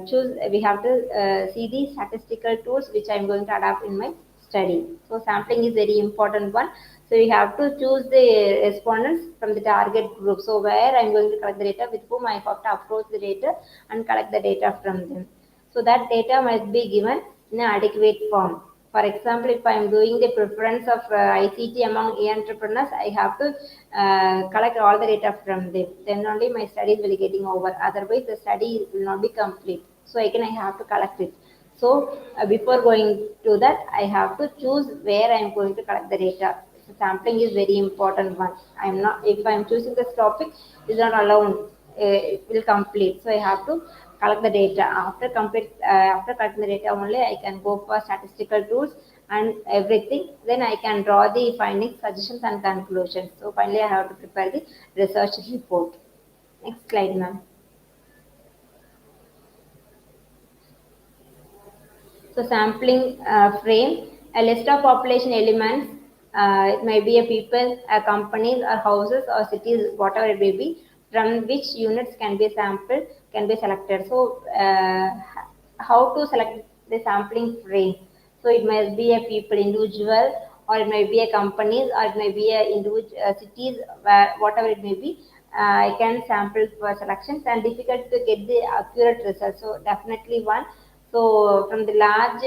choose. We have to see the statistical tools which I am going to adapt in my study. So sampling is very important one. So we have to choose the respondents from the target group. So where I am going to collect the data, with whom I have to approach the data and collect the data from them. So that data must be given in an adequate form. For example, if I am doing the preference of ICT among entrepreneurs, I have to collect all the data from them. Then only my studies will be getting over. Otherwise, the study will not be complete. So again, I have to collect it. So before going to that, I have to choose where I am going to collect the data. So sampling is very important one. I am not, if I am choosing this topic, is not allowed. It will complete. So I have to collect the data. After collecting the data only, I can go for statistical tools and everything. Then I can draw the findings, suggestions, and conclusions. So finally, I have to prepare the research report. Next slide, ma'am. So sampling frame, a list of population elements. It may be a people, a companies, or houses, or cities, whatever it may be, from which units can be sampled, can be selected. So how to select the sampling frame? So it must be a people, individual, or it may be a companies, or it may be a individual cities, whatever it may be. I can sample for selections, and difficult to get the accurate results. So definitely one. So from the large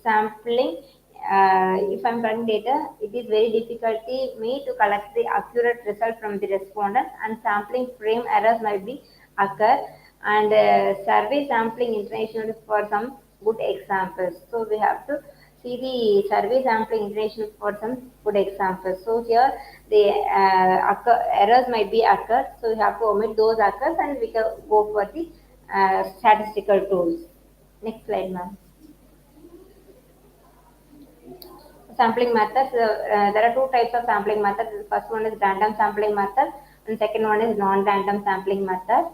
sampling, if I'm collecting data, it is very difficult me to collect the accurate result from the respondent, and sampling frame errors might be occur, and survey sampling international for some good examples. So we have to see the survey sampling iteration for some good examples. So here the errors might be occurred, so we have to omit those occurs and we can go for the statistical tools. Next slide, ma'am. Sampling methods. There are two types of sampling methods. The first one is random sampling method, and second one is non-random sampling method.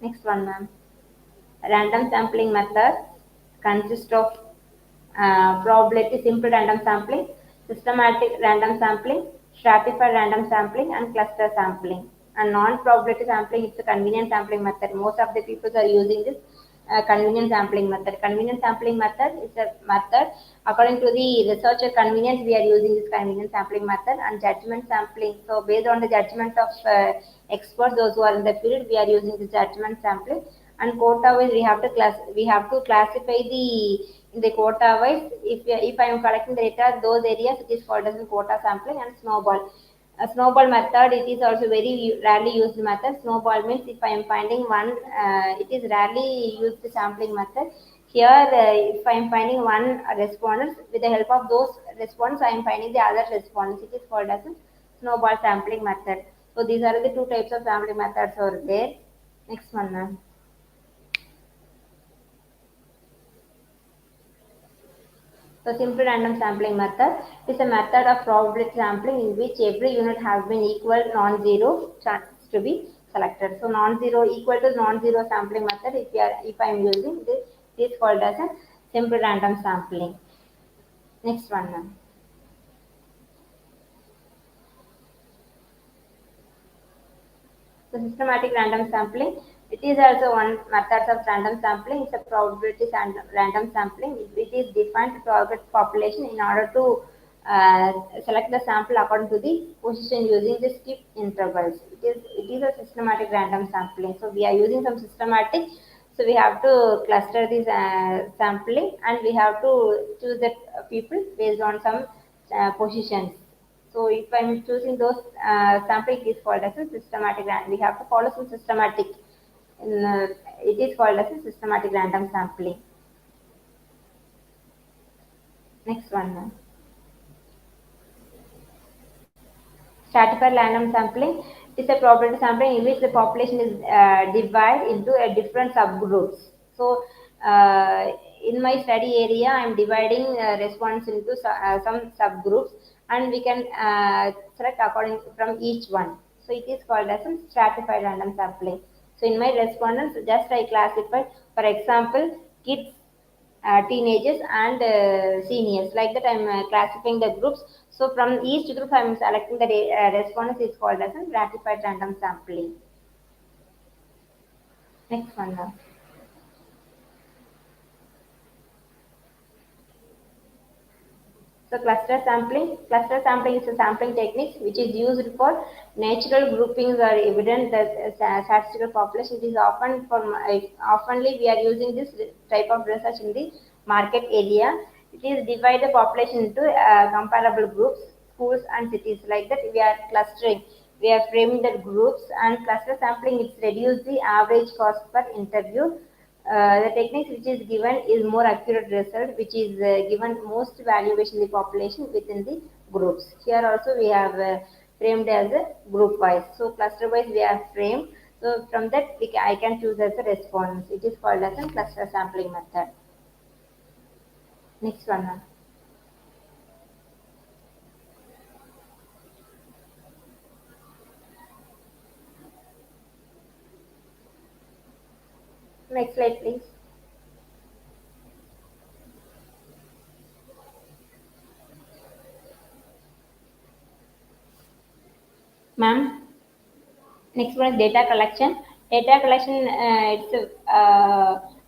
Next one, ma'am. Random sampling method consists of probability simple random sampling, systematic random sampling, stratified random sampling, and cluster sampling. And non-probability sampling is a convenient sampling method. Most of the people are using this convenient sampling method. Convenient sampling method is a method according to the researcher convenience. We are using this convenient sampling method and judgment sampling. So based on the judgment of experts, those who are in the field, we are using the judgment sampling. And quota wise, we have to classify the in the quota wise. If I am collecting the data, those areas it is called as quota sampling. And snowball. A snowball method, it is also very rarely used method. Snowball means if I am finding one, it is rarely used sampling method. Here, if I am finding one respondents, with the help of those respondents, I am finding the other respondents. It is called as a snowball sampling method. So these are the two types of sampling methods over there. Next one, ma'am. So simple random sampling method is a method of probability sampling in which every unit has been equal non-zero chances to be selected. So non-zero equal to non-zero sampling method. If I am using this, it is called as a simple random sampling. Next one, ma'am. So systematic random sampling. It is also one method of random sampling. It's a probability random sampling. It is defined to target population in order to select the sample according to the position using the skip intervals. It is a systematic random sampling. So we are using some systematic. So we have to cluster this sampling and we have to choose the people based on some positions. So if I'm choosing those sampling, it is called as a systematic. We have to follow some systematic. In, it is called as a systematic random sampling. Next one, ma'am. Stratified random sampling is a probability sampling in which the population is divided into a different subgroups. So in my study area, I am dividing response into some subgroups, and we can select according from each one. So it is called as a stratified random sampling. So in my respondents, just I classified, for example, kids, teenagers and seniors. Like that, I'm classifying the groups. So from each group, I'm selecting the respondents is called as a stratified random sampling. Next one now. So cluster sampling is a sampling technique which is used for natural groupings or evident that statistical population. It is oftenly we are using this type of research in the market area. It is divide the population into comparable groups, schools and cities. Like that, we are clustering. We are framing the groups and cluster sampling. It's reduce the average cost per interview. The technique which is given is more accurate result, which is given most valuation in the population within the groups. Here also we have framed as a group wise. So cluster wise we have framed. So from that I can choose as a response. It is called as a cluster sampling method. Next one, ma'am. Next slide, please. Ma'am, next one is data collection. Data collection, it's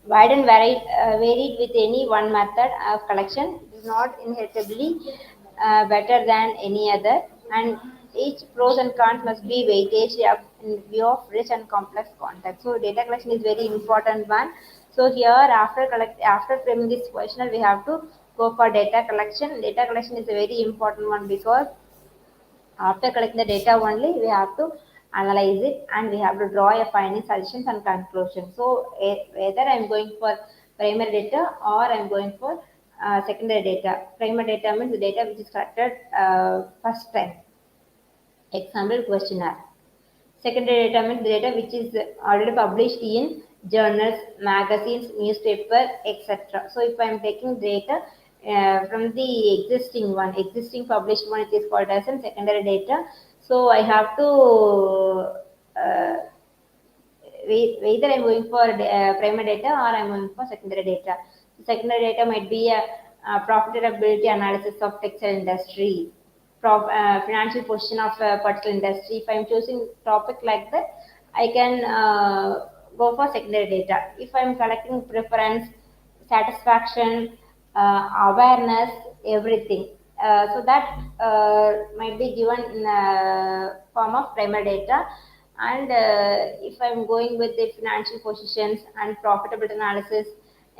wide and varied with any one method of collection. It is not inheritably better than any other, and each pros and cons must be weightage in view of rich and complex context. So data collection is very important one. So here after framing this question, we have to go for data collection. Data collection is a very important one because after collecting the data only, we have to analyze it and we have to draw a finding, suggestions and conclusions. So whether I'm going for primary data or I'm going for secondary data. Primary data means the data which is collected first time. Example questionnaire. Secondary data means the data which is already published in journals, magazines, newspaper, etc. So if I am taking data from the existing published one, it is called as a secondary data. So I have to uh, whether I'm going for primary data or I'm going for secondary data. Secondary data might be a profitability analysis of textile industry, financial position of a particular industry. If I'm choosing topic like that, I can go for secondary data. If I'm collecting preference, satisfaction, awareness, everything. So that might be given in form of primary data. And if I'm going with the financial positions and profitability analysis,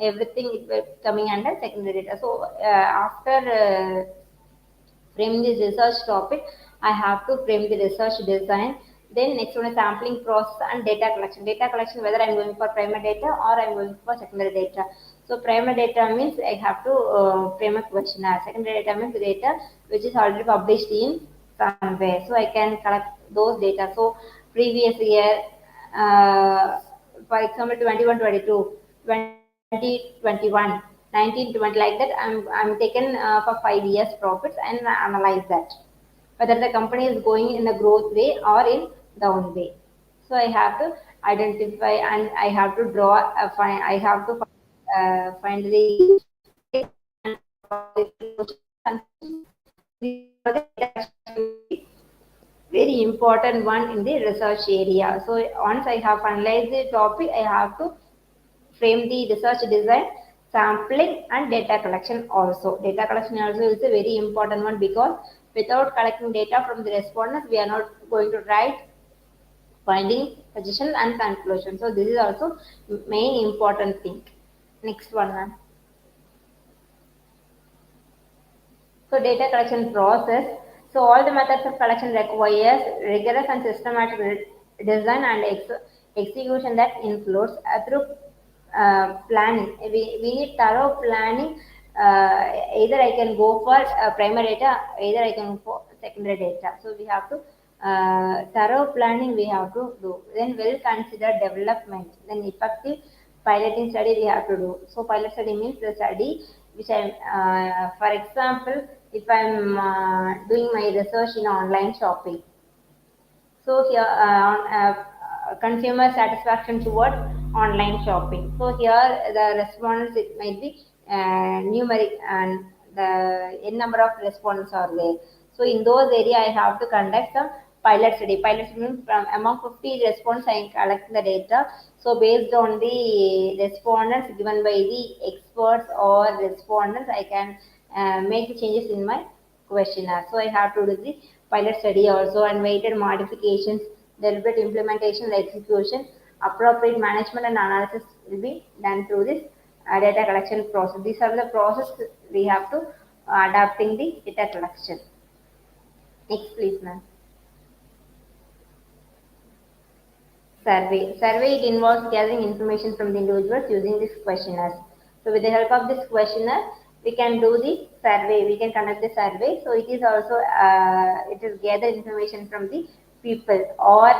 everything it will coming under secondary data. So after frame this research topic, I have to frame the research design. Then next one is sampling process and data collection. Data collection, whether I'm going for primary data or I'm going for secondary data. So primary data means I have to frame a questionnaire. Secondary data means the data which is already published in somewhere. So I can collect those data. So previous year, for example, 21-22, 2021, 19-20, like that. I'm taken for 5 years profits and analyze that whether the company is going in a growth way or in down way. So I have to identify and I have to draw a find. I have to find the very important one in the research area. So once I have finalized the topic, I have to frame the research design, sampling, and data collection also. Data collection also is a very important one because without collecting data from the respondents, we are not going to write finding, suggestion, and conclusion. So this is also main important thing. Next one, ma'am. So data collection process. So all the methods of collection requires rigorous and systematic design and execution that includes through planning. We need thorough planning. Either I can go for primary data, either I can go for secondary data. So we have to thorough planning we have to do. Then well considered development. Then effective piloting study we have to do. So pilot study means the study which I'm, for example, if I'm doing my research in online shopping. So here, consumer satisfaction toward online shopping. So here, the respondents it might be numeric and the n number of respondents are there. So in those area, I have to conduct some pilot study. Pilot study means from among 50 respondents, I collect the data. So based on the respondents given by the experts or respondents, I can make the changes in my questionnaire. So I have to do the pilot study also and weighted modifications, deliberate implementation and execution, appropriate management and analysis will be done through this data collection process. These are the process we have to adapting the data collection. Next, please, ma'am. Survey. Survey it involves gathering information from the individuals using these questionnaires. So with the help of this questionnaire, we can do the survey. We can conduct the survey. So it is also it is gather information from the people or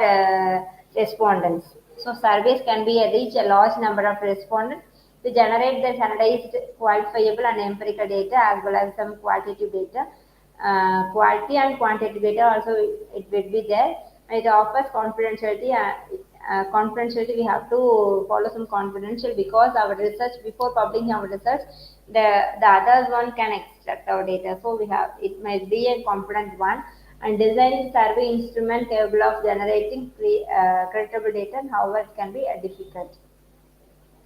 respondents. So surveys can be reach a large number of respondents to generate the standardized, qualifiable, and empirical data as well as some qualitative data. Quality and quantitative data also it will be there. It offers confidentiality. Confidentiality we have to follow some confidential because our research before publishing our research the others one can extract our data, so we have it might be a confident one. And design survey instrument capable of generating credible data, and however it can be difficult,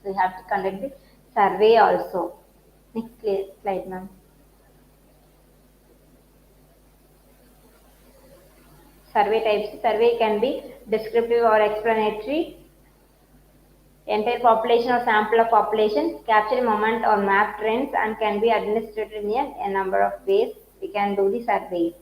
so we have to conduct the survey also. Next slide, ma'am. Survey types. Survey can be descriptive or explanatory. Entire population or sample of population, capture moment or map trends, and can be administered in a number of ways. We can do the surveys.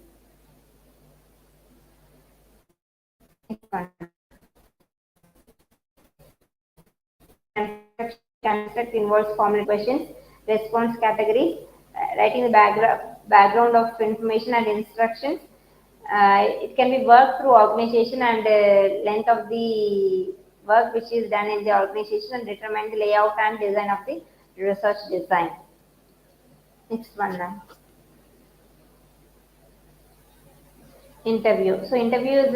Construct involves formulating questions, response categories, writing the background of information and instructions. It can be worked through organization and length of the work which is done in the organization and determine the layout and design of the research design. Next one now. Interview. So interview is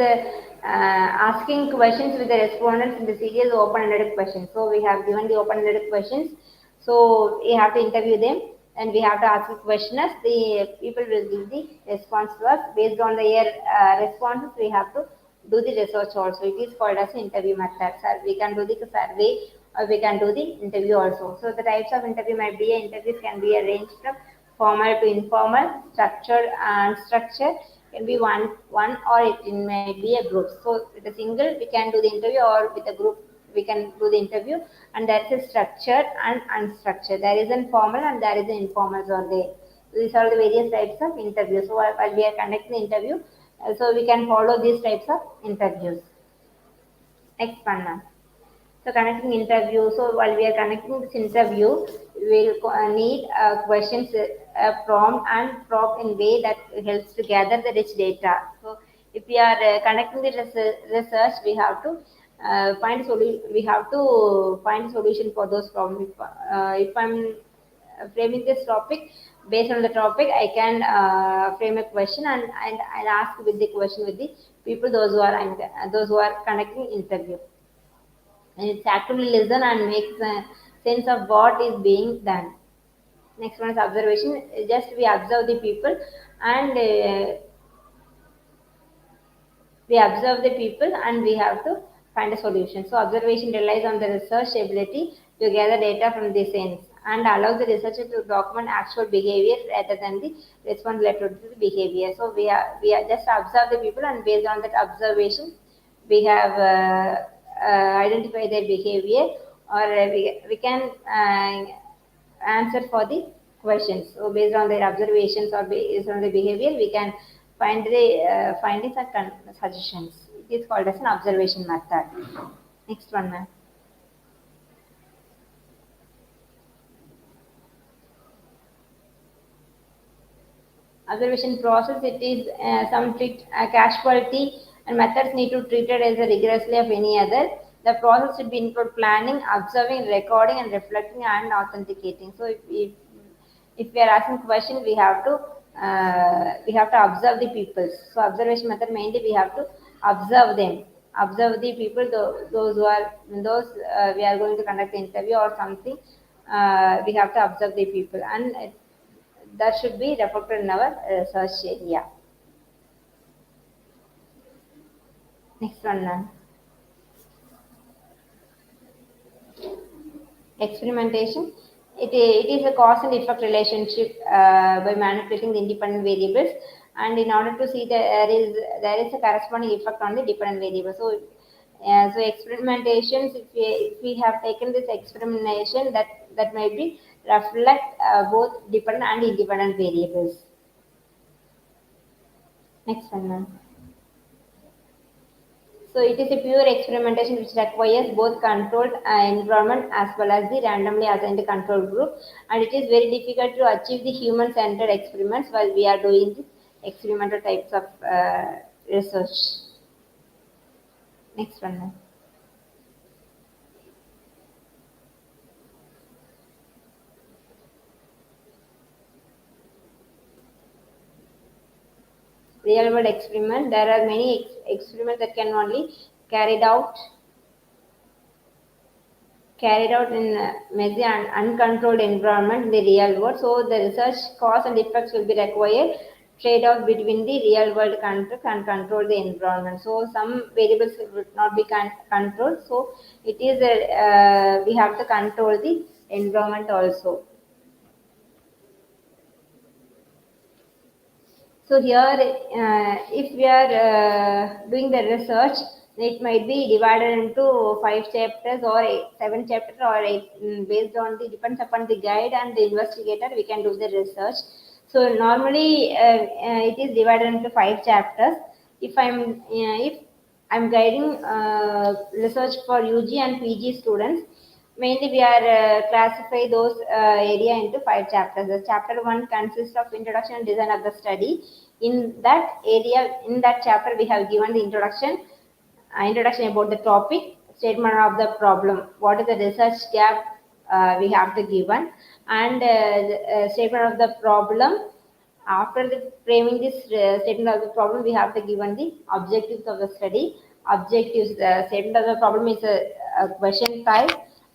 asking questions with the respondents in the series open-ended questions. So we have given the open-ended questions. So we have to interview them and we have to ask the questioners. The people will give the response to us. Based on their responses, we have to do the research also. It is called as interview method. So we can do the survey or we can do the interview also. So the types of interview might be interviews can be arranged from formal to informal, structured and structure can be one or it may be a group. So with a single we can do the interview or with a group we can do the interview and that is structured and unstructured. There is an formal and there is an informal are there. These are the various types of interviews. So while we are conducting the interview, so we can follow these types of interviews. Next one now. So connecting interview. So while we are connecting this interview, we will need questions, prompt and prompt in way that helps to gather the rich data. So if we are conducting the research, we have to find solution. We have to find solution for those problems. If I'm framing this topic, based on the topic, I can frame a question and ask with the question with the people those who are conducting interview and it's actively listen and makes sense of what is being done. Next one is observation. Just we observe the people and we have to find a solution. So observation relies on the research ability to gather data from the sense and allows the researcher to document actual behavior rather than the response related to the behavior. So we are just observe the people and based on that observation we have identified their behavior or we can answer for the questions. So based on their observations or based on the behavior, we can find the findings and suggestions. It is called as an observation method. Next one, ma'am. Observation process, it is some treat casualty and methods need to treat it as a rigorously of any other. The process should be include planning, observing, recording, and reflecting and authenticating. So if we are asking question, we have to observe the people. So observation method mainly we have to observe them, observe the people, those who are those we are going to conduct the interview or something. We have to observe the people and that should be reflected in our search area. Next one, ma'am. Experimentation. It is a cause and effect relationship by manipulating the independent variables, and in order to see there is a corresponding effect on the dependent variable. So, so experimentations. If we have taken this experimentation, that might be reflect both dependent and independent variables. Next one, ma'am. So it is a pure experimentation which requires both controlled environment as well as the randomly assigned control group, and it is very difficult to achieve the human-centered experiments while we are doing the experimental types of research. Next one, ma'am. Real world experiment. There are many experiments that can only carried out in messy and uncontrolled environment in the real world. So the research cause and effects will be required trade-off between the real world context and control the environment. So some variables will not be controlled. So it is we have to control the environment also. So here, if we are doing the research, it might be divided into 5 chapters or seven chapters or eight, based on the depends upon the guide and the investigator. We can do the research. So normally, it is divided into 5 chapters. If I'm guiding research for UG and PG students, Mainly, we are classify those area into 5 chapters. The chapter 1 consists of introduction and design of the study. In that area, in that chapter, we have given the introduction about the topic, statement of the problem, what is the research gap we have to given, and the, statement of the problem. After the framing this statement of the problem, we have to given the objectives of the study. Objectives, the statement of the problem is a question type.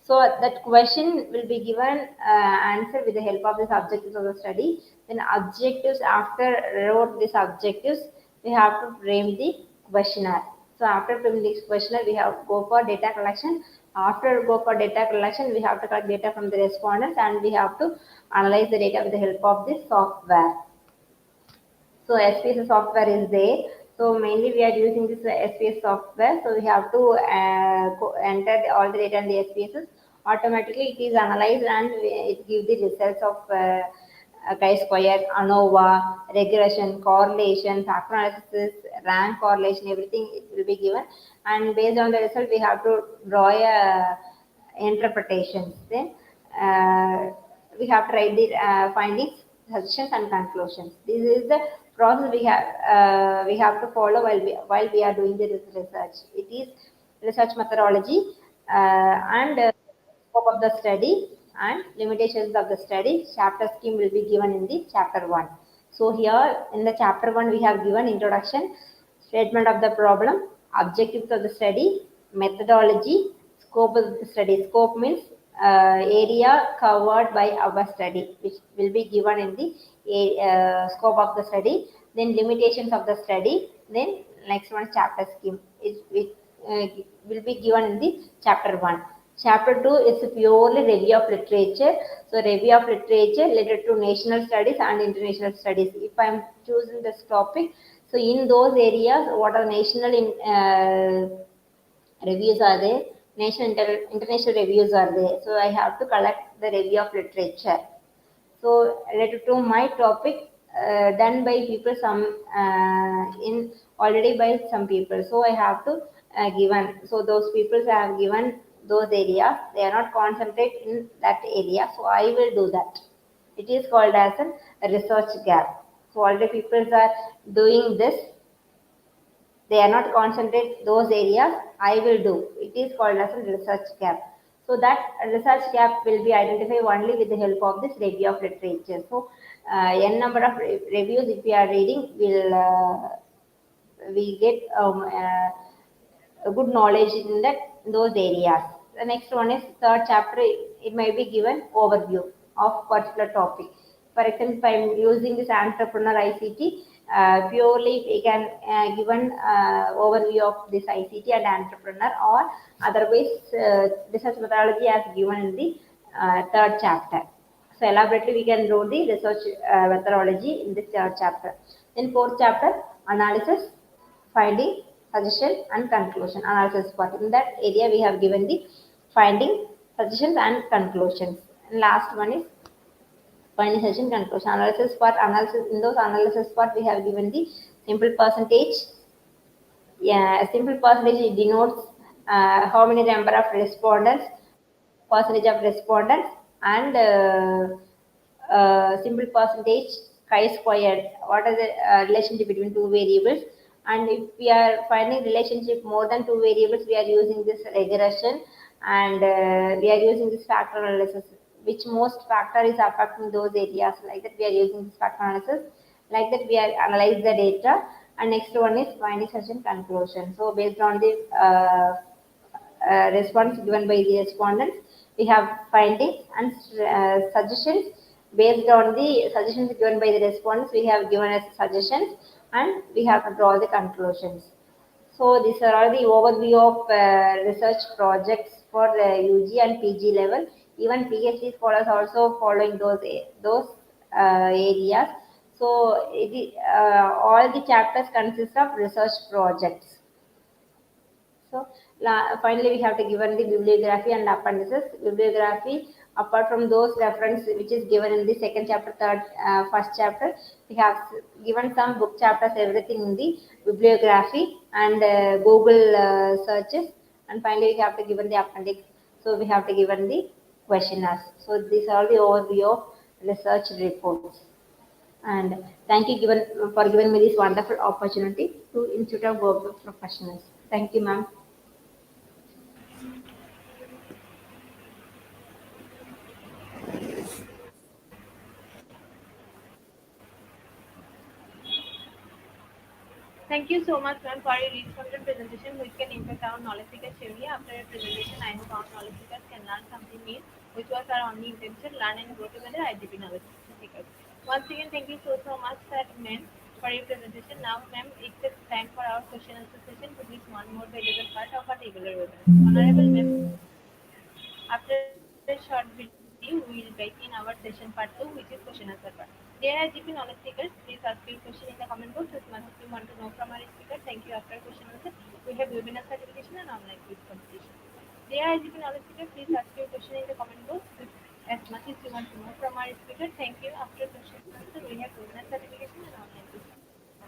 So that question will be given answer with the help of this objectives of the study. Then objectives, after wrote these objectives, we have to frame the questionnaire. So after framing this questionnaire, we have go for data collection. After go for data collection, we have to collect data from the respondents and we have to analyze the data with the help of this software. So SPS software is there. So mainly we are using this SPS software. So we have to enter all the data in the SPSS. Automatically it is analyzed and it gives the results of chi-square, ANOVA, regression, correlation, factor analysis, rank correlation, everything it will be given. And based on the result, we have to draw a interpretations. Then we have to write the findings, suggestions, and conclusions. This is the process we have to follow while we are doing the research. It is research methodology and scope of the study and limitations of the study. Chapter scheme will be given in the chapter 1. So here in the chapter 1 we have given introduction, statement of the problem, objectives of the study, methodology, scope of the study. Scope means area covered by our study, which will be given in the scope of the study. Then limitations of the study. Then next one chapter scheme. It will be given in the chapter 1. Chapter 2 is purely review of literature. So review of literature related to national studies and international studies. If I am choosing this topic, so in those areas, what are national reviews are there, national international reviews are there. So I have to collect the review of literature. So related to my topic, done by people some in already by some people. So I have to given. So those people have given those areas. They are not concentrate in that area. So I will do that. It is called as a research gap. So already people are doing this, they are not concentrate those areas, I will do. It is called as a research gap. So that research gap will be identified only with the help of this review of literature. So n number of reviews if we are reading will we get a good knowledge in that those areas. The next one is third chapter. It may be given overview of particular topic. For example, if I am using this entrepreneur ICT, purely we can given overview of this ICT and entrepreneur, or otherwise research methodology as given in the third chapter. So elaborately we can do the research methodology in this third chapter. In fourth chapter, analysis, finding, suggestion, and conclusion. Analysis part. In that area, we have given the finding, suggestions, and conclusions. And last one is finding, suggestion, conclusion. Analysis part. Analysis. In those analysis part, we have given the simple percentage. Yeah, a simple percentage denotes how many number of respondents, percentage of respondents, and simple percentage chi-squared. What is the relationship between two variables? And if we are finding relationship more than two variables, we are using this regression, and we are using this factor analysis. Which most factor is affecting those areas? Like that, we are using this factor analysis. Like that, we are analyze the data. And next one is finding, suggestion, conclusion. So based on the response given by the respondents, we have findings and suggestions. Based on the suggestions given by the respondents, we have given as suggestions and we have to draw the conclusions. So these are all the overview of research projects for UG and PG level. Even PhD scholars also following those areas. So all the chapters consist of research projects. So finally, we have to given the bibliography and appendices. Bibliography, apart from those reference which is given in the second chapter, first chapter, we have given some book chapters, everything in the bibliography and Google searches. And finally, we have to given the appendix. So we have to given the questionnaires. So these are the overview of research reports. And thank you given for giving me this wonderful opportunity to Institute of Global Professionals. Thank you, ma'am. Thank you so much, ma'am, for your rich content presentation, which can impact our knowledge seekers surely. After your presentation, I hope our knowledge seekers can learn something new, which was our only intention, learn and grow together IGP knowledge seekers. Once again, thank you so much, sir, ma'am, for your presentation. Now, ma'am, it's time for our question answer session, which is one more valuable part of our regular webinar. Honorable ma'am, after a short video, we will break in our session part 2, which is question answer part. Dear IGP knowledge seekers, please ask your question in the comment box as much as you want to know from our speaker. Thank you. After question answer, we have webinar certification and online quiz competition. Dear IGP knowledge seekers, please ask your question in the comment box as much as you want to know from our speaker. Thank you. After question answer, we have webinar certification and online quiz competition.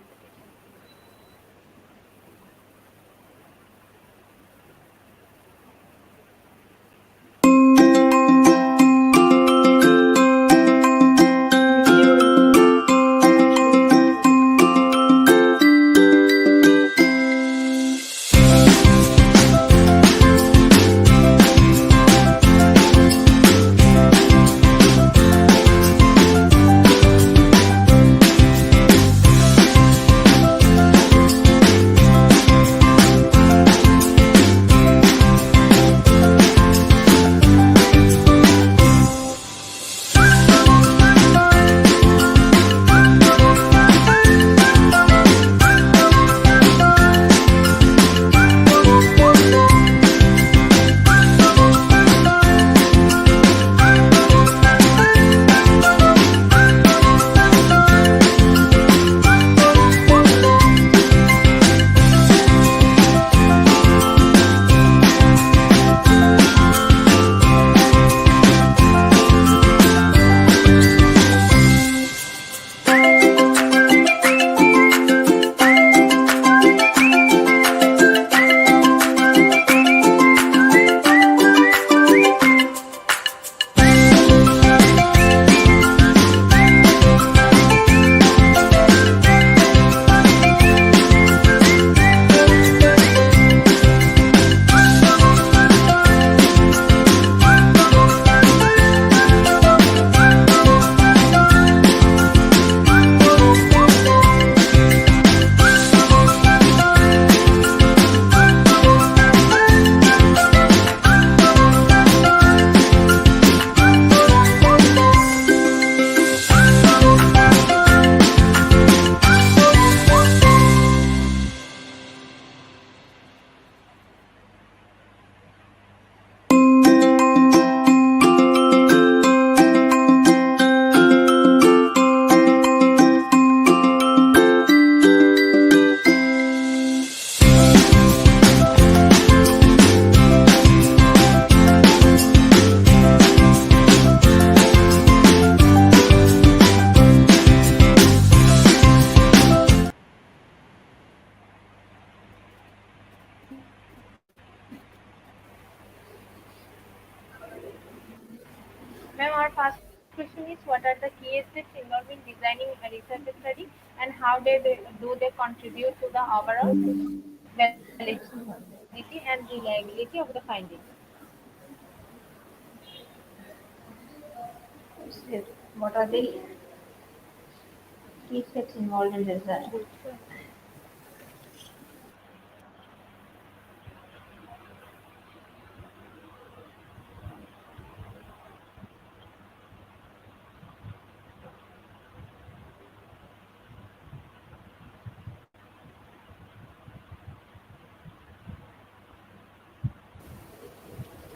Ma'am, our first question is what are the key steps involved in designing a research study and how do they contribute to the overall validity and reliability of the findings? What are the key steps involved in research?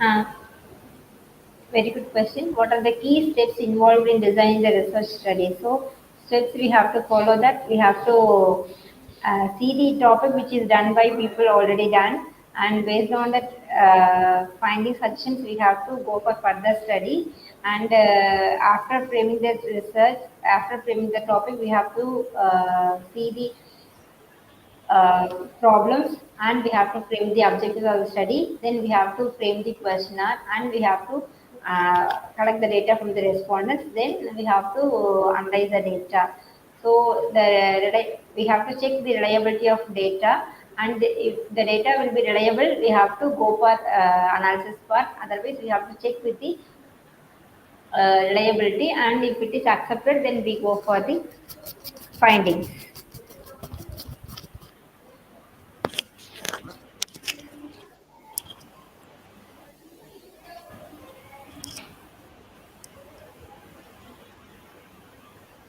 Uh, Very good question. What are the key steps involved in designing the research study? So, steps we have to follow that. We have to see the topic which is done by people already done, and based on that finding suggestions, we have to go for further study. And after framing the research, after framing the topic, we have to see the problems, and we have to frame the objectives of the study. Then we have to frame the questionnaire, and we have to collect the data from the respondents. Then we have to analyze the data. So we have to check the reliability of data, and if the data will be reliable, we have to go for analysis part. Otherwise, we have to check with the reliability, and if it is accepted, then we go for the findings.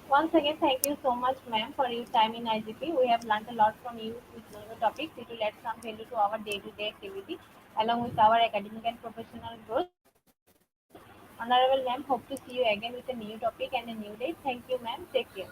Once again, thank you so much, ma'am, for your time in IGP. We have learned a lot from you with new topics. It will add some value to our day-to-day activity, along with our academic and professional growth. Honorable ma'am, hope to see you again with a new topic and a new date. Thank you, ma'am. Take care.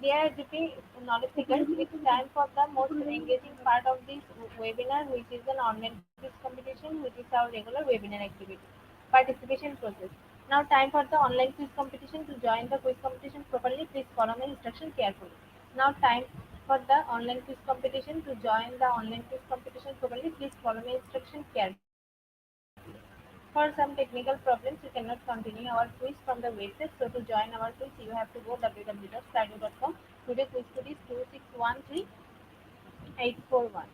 Dear GP knowledge seekers, it's time for the most engaging part of this webinar, which is an online quiz competition, which is our regular webinar activity. Participation process. Now time for the online quiz competition. To join the quiz competition properly, please follow my instruction carefully. Now time for the online quiz competition. To join the online quiz competition properly, please follow my instruction carefully. For some technical problems, you cannot continue our quiz from the website. So to join our quiz, you have to go www.stadio.com. Today quiz code is 2613841.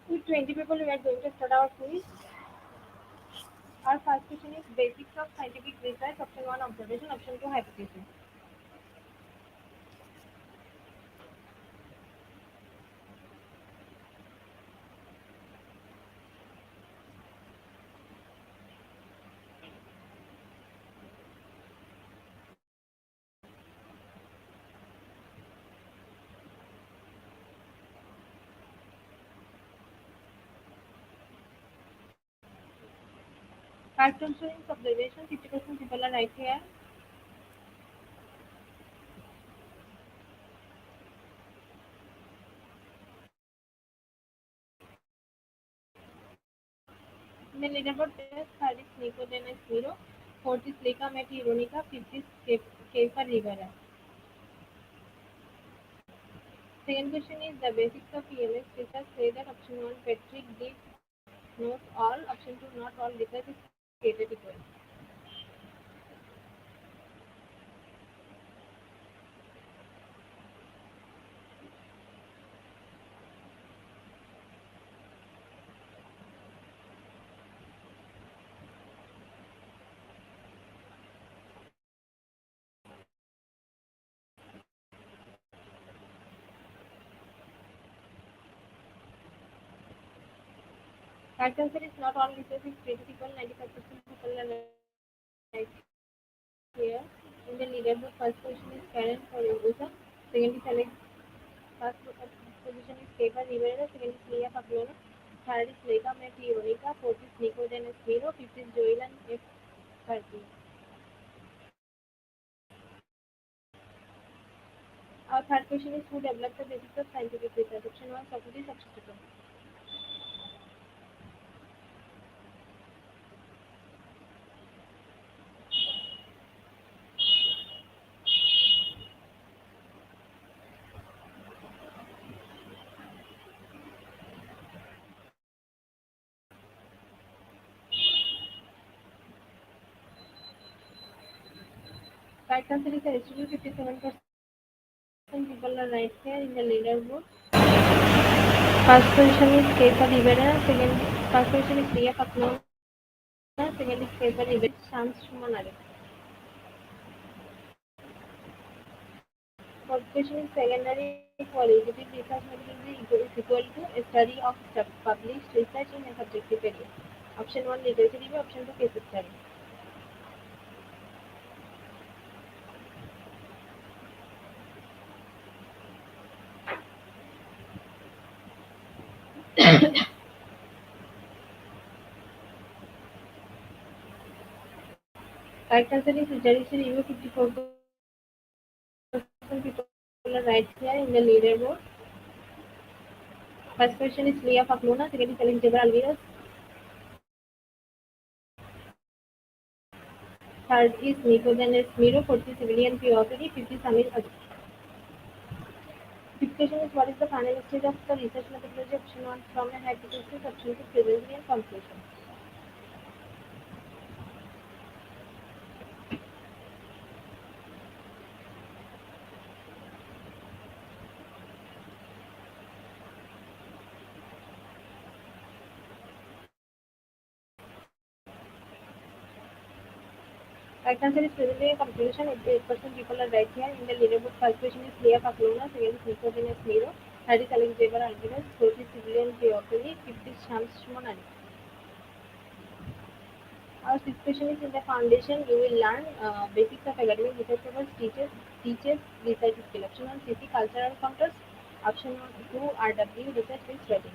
With 20 people, we are going to start our quiz. Our first question is basics of scientific research. Option 1 observation, option 2 hypothesis. Factors showing observation, 50% people are right here. In the leaderboard, players third is Nico Dennis Miro, fourth is Leka Meti Ironica, fifth is Kefa Rivera. Second question is the basics of EMS research say that option 1 Patrick did knows all, option 2 not all research is created equal. Right answer is not all research is created equal, 95% people are right here. In the leaderboard, first position is Karen for Usa, second is Alex, first position is Kepa Rivera, second is Leah Paclona, third is Leka Meti Ironica, fourth is Nico Dennis Miro, fifth is Joel and F. Karti. Our third question is who developed the basics of scientific research? Option 1 Socrates, option 2. Right answer is Aristotle, 57% people are right here in the leaderboard. First position is Kepa Rivera, second first position is Ria Paclona, second is Kepa Rivera, Shams Shumanare. Fourth question is secondary qualitative research methodology is equal to a study of published research in a subjective area. Option 1 literature review, option 2 case study. Right answer is literature review, 54% people are right here in the leaderboard. First question is Leah Paclona, second is Alex Deborah Alvarez, third is Nico Dennis Miro, fourth is Civilian Piotri, fifth is Amir Azad. Fifth question is what is the final stage of the research methodology? Option 1 from a hypothesis, option 2 presentation and conclusion. Right answer is presentation and conclusion. 88% people are right here. In the leaderboard, first question is Leah Paclona, second is Nico Dennis Miro, third is Alex Deborah Alvarez, fourth is Civilian Piotri, fifth is Shams Shumanani. Our sixth question is in the foundation you will learn basics of academic research papers, teaches research skill. Option 1 CC cultural encounters, option 2 RW research based writing.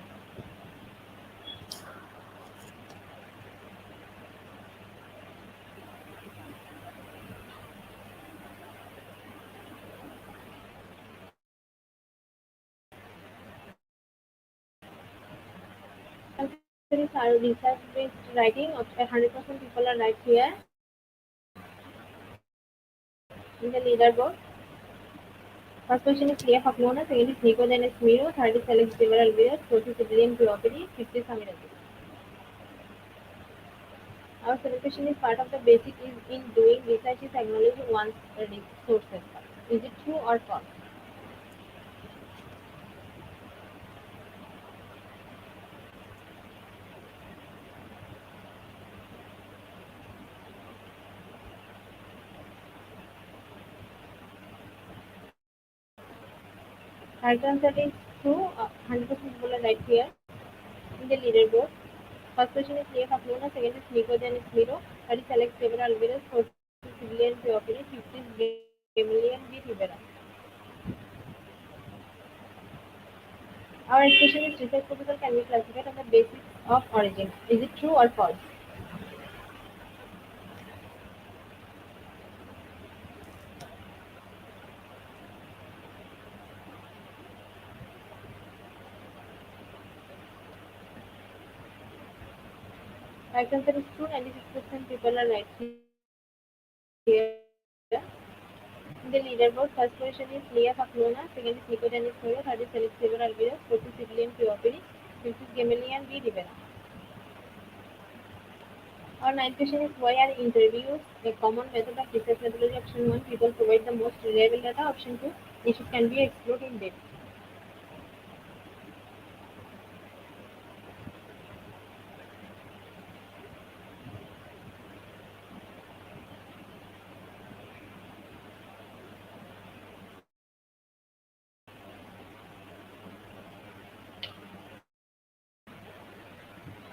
Answer is research based writing. 100% people are right here in the leaderboard. First question is Leah Paclona, second is Nico Dennis Miro, third is Alex Deborah Alvarez, fourth is Civilian Piotri, fifth is Amir Azad. Our seventh question is part of the basic is in doing research is acknowledging one's sources. Is it true or false? Right answer is true. 100% people are right here in the leaderboard. First question is Leah Paclona, second is Nico Dennis Miro, third is Alex Deborah Alvarez, fourth is Civilian Piotri, fifth is Gamaliel B. Rivera. Our next question is research proposal can be classified on the basis of origin. Is it true or false? Right answer is true. 96% people are right here. In the leaderboard, first position is Leah Paklona, second is Nicodemus Moro, third is Felix Xavier Alvarez, fourth is Civilian Piopini, fifth is Gemelian B. Rivera. Our ninth question is why are interviews a common method of research methodology? Option 1, people provide the most reliable data. Option 2, issues can be explored in depth.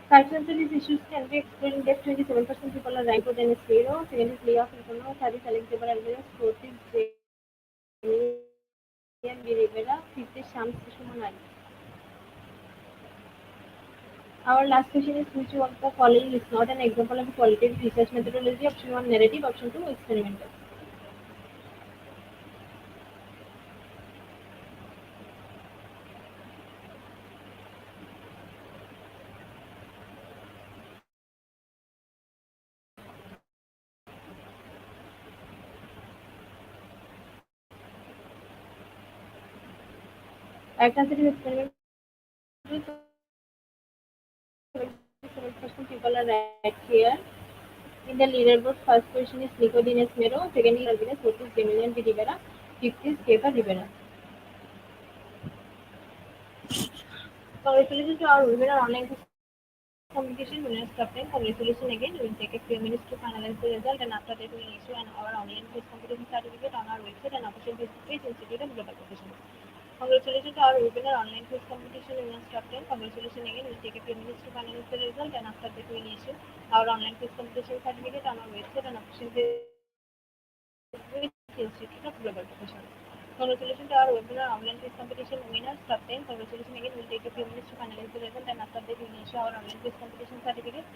Correct answer is issues can be explored in depth. 27% people are right, then is zero. Second is Leah Filipino, third is Alex Debar Alvarez, fourth is Gemelian B. Rivera, fifth is Shams Suman Ali. Our last question is which of the following is not an example of a qualitative research methodology? Option 1, narrative. Option 2, experimental. Right answer is experimental. 77% people are right here. In the leaderboard, first position is Nicodemus Mero, second is Alvarez, fourth is Gemelian B. Rivera, fifth is Kepa Rivera. Congratulations to our winner online quiz competition, winners top 10. Congratulations again. We will take a few minutes to finalize the result and after that we will issue our online quiz competition certificate on our website and official Facebook page, Institute of Global Professionals. Congratulations to our winner online quiz competition, winners top 10. Congratulations again. We will take a few minutes to finalize the result and after that we will issue our online quiz competition certificate on our website and official Facebook page, Institute of Global Professionals. Congratulations to our webinar online quiz competition winners top 10. Congratulations again. We will take a few minutes to finalize the result and after that we will issue our online quiz competition certificate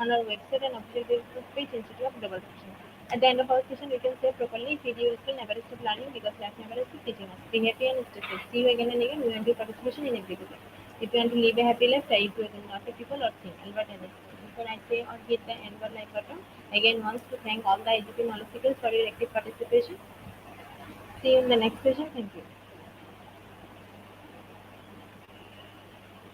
on our website and official Facebook page, Institute of Global Professionals. At the end of our session, we can say properly, if video is still never stop learning because life never stops teaching us. Be happy and stay safe. See you again and again. We want your participation in every project. If you want to live a happy life, try to not people or think. Albert Einstein. Before I say or hit the end or like button, again wants to thank all the educated knowledge seekers for your active participation. See you in the next session. Thank you.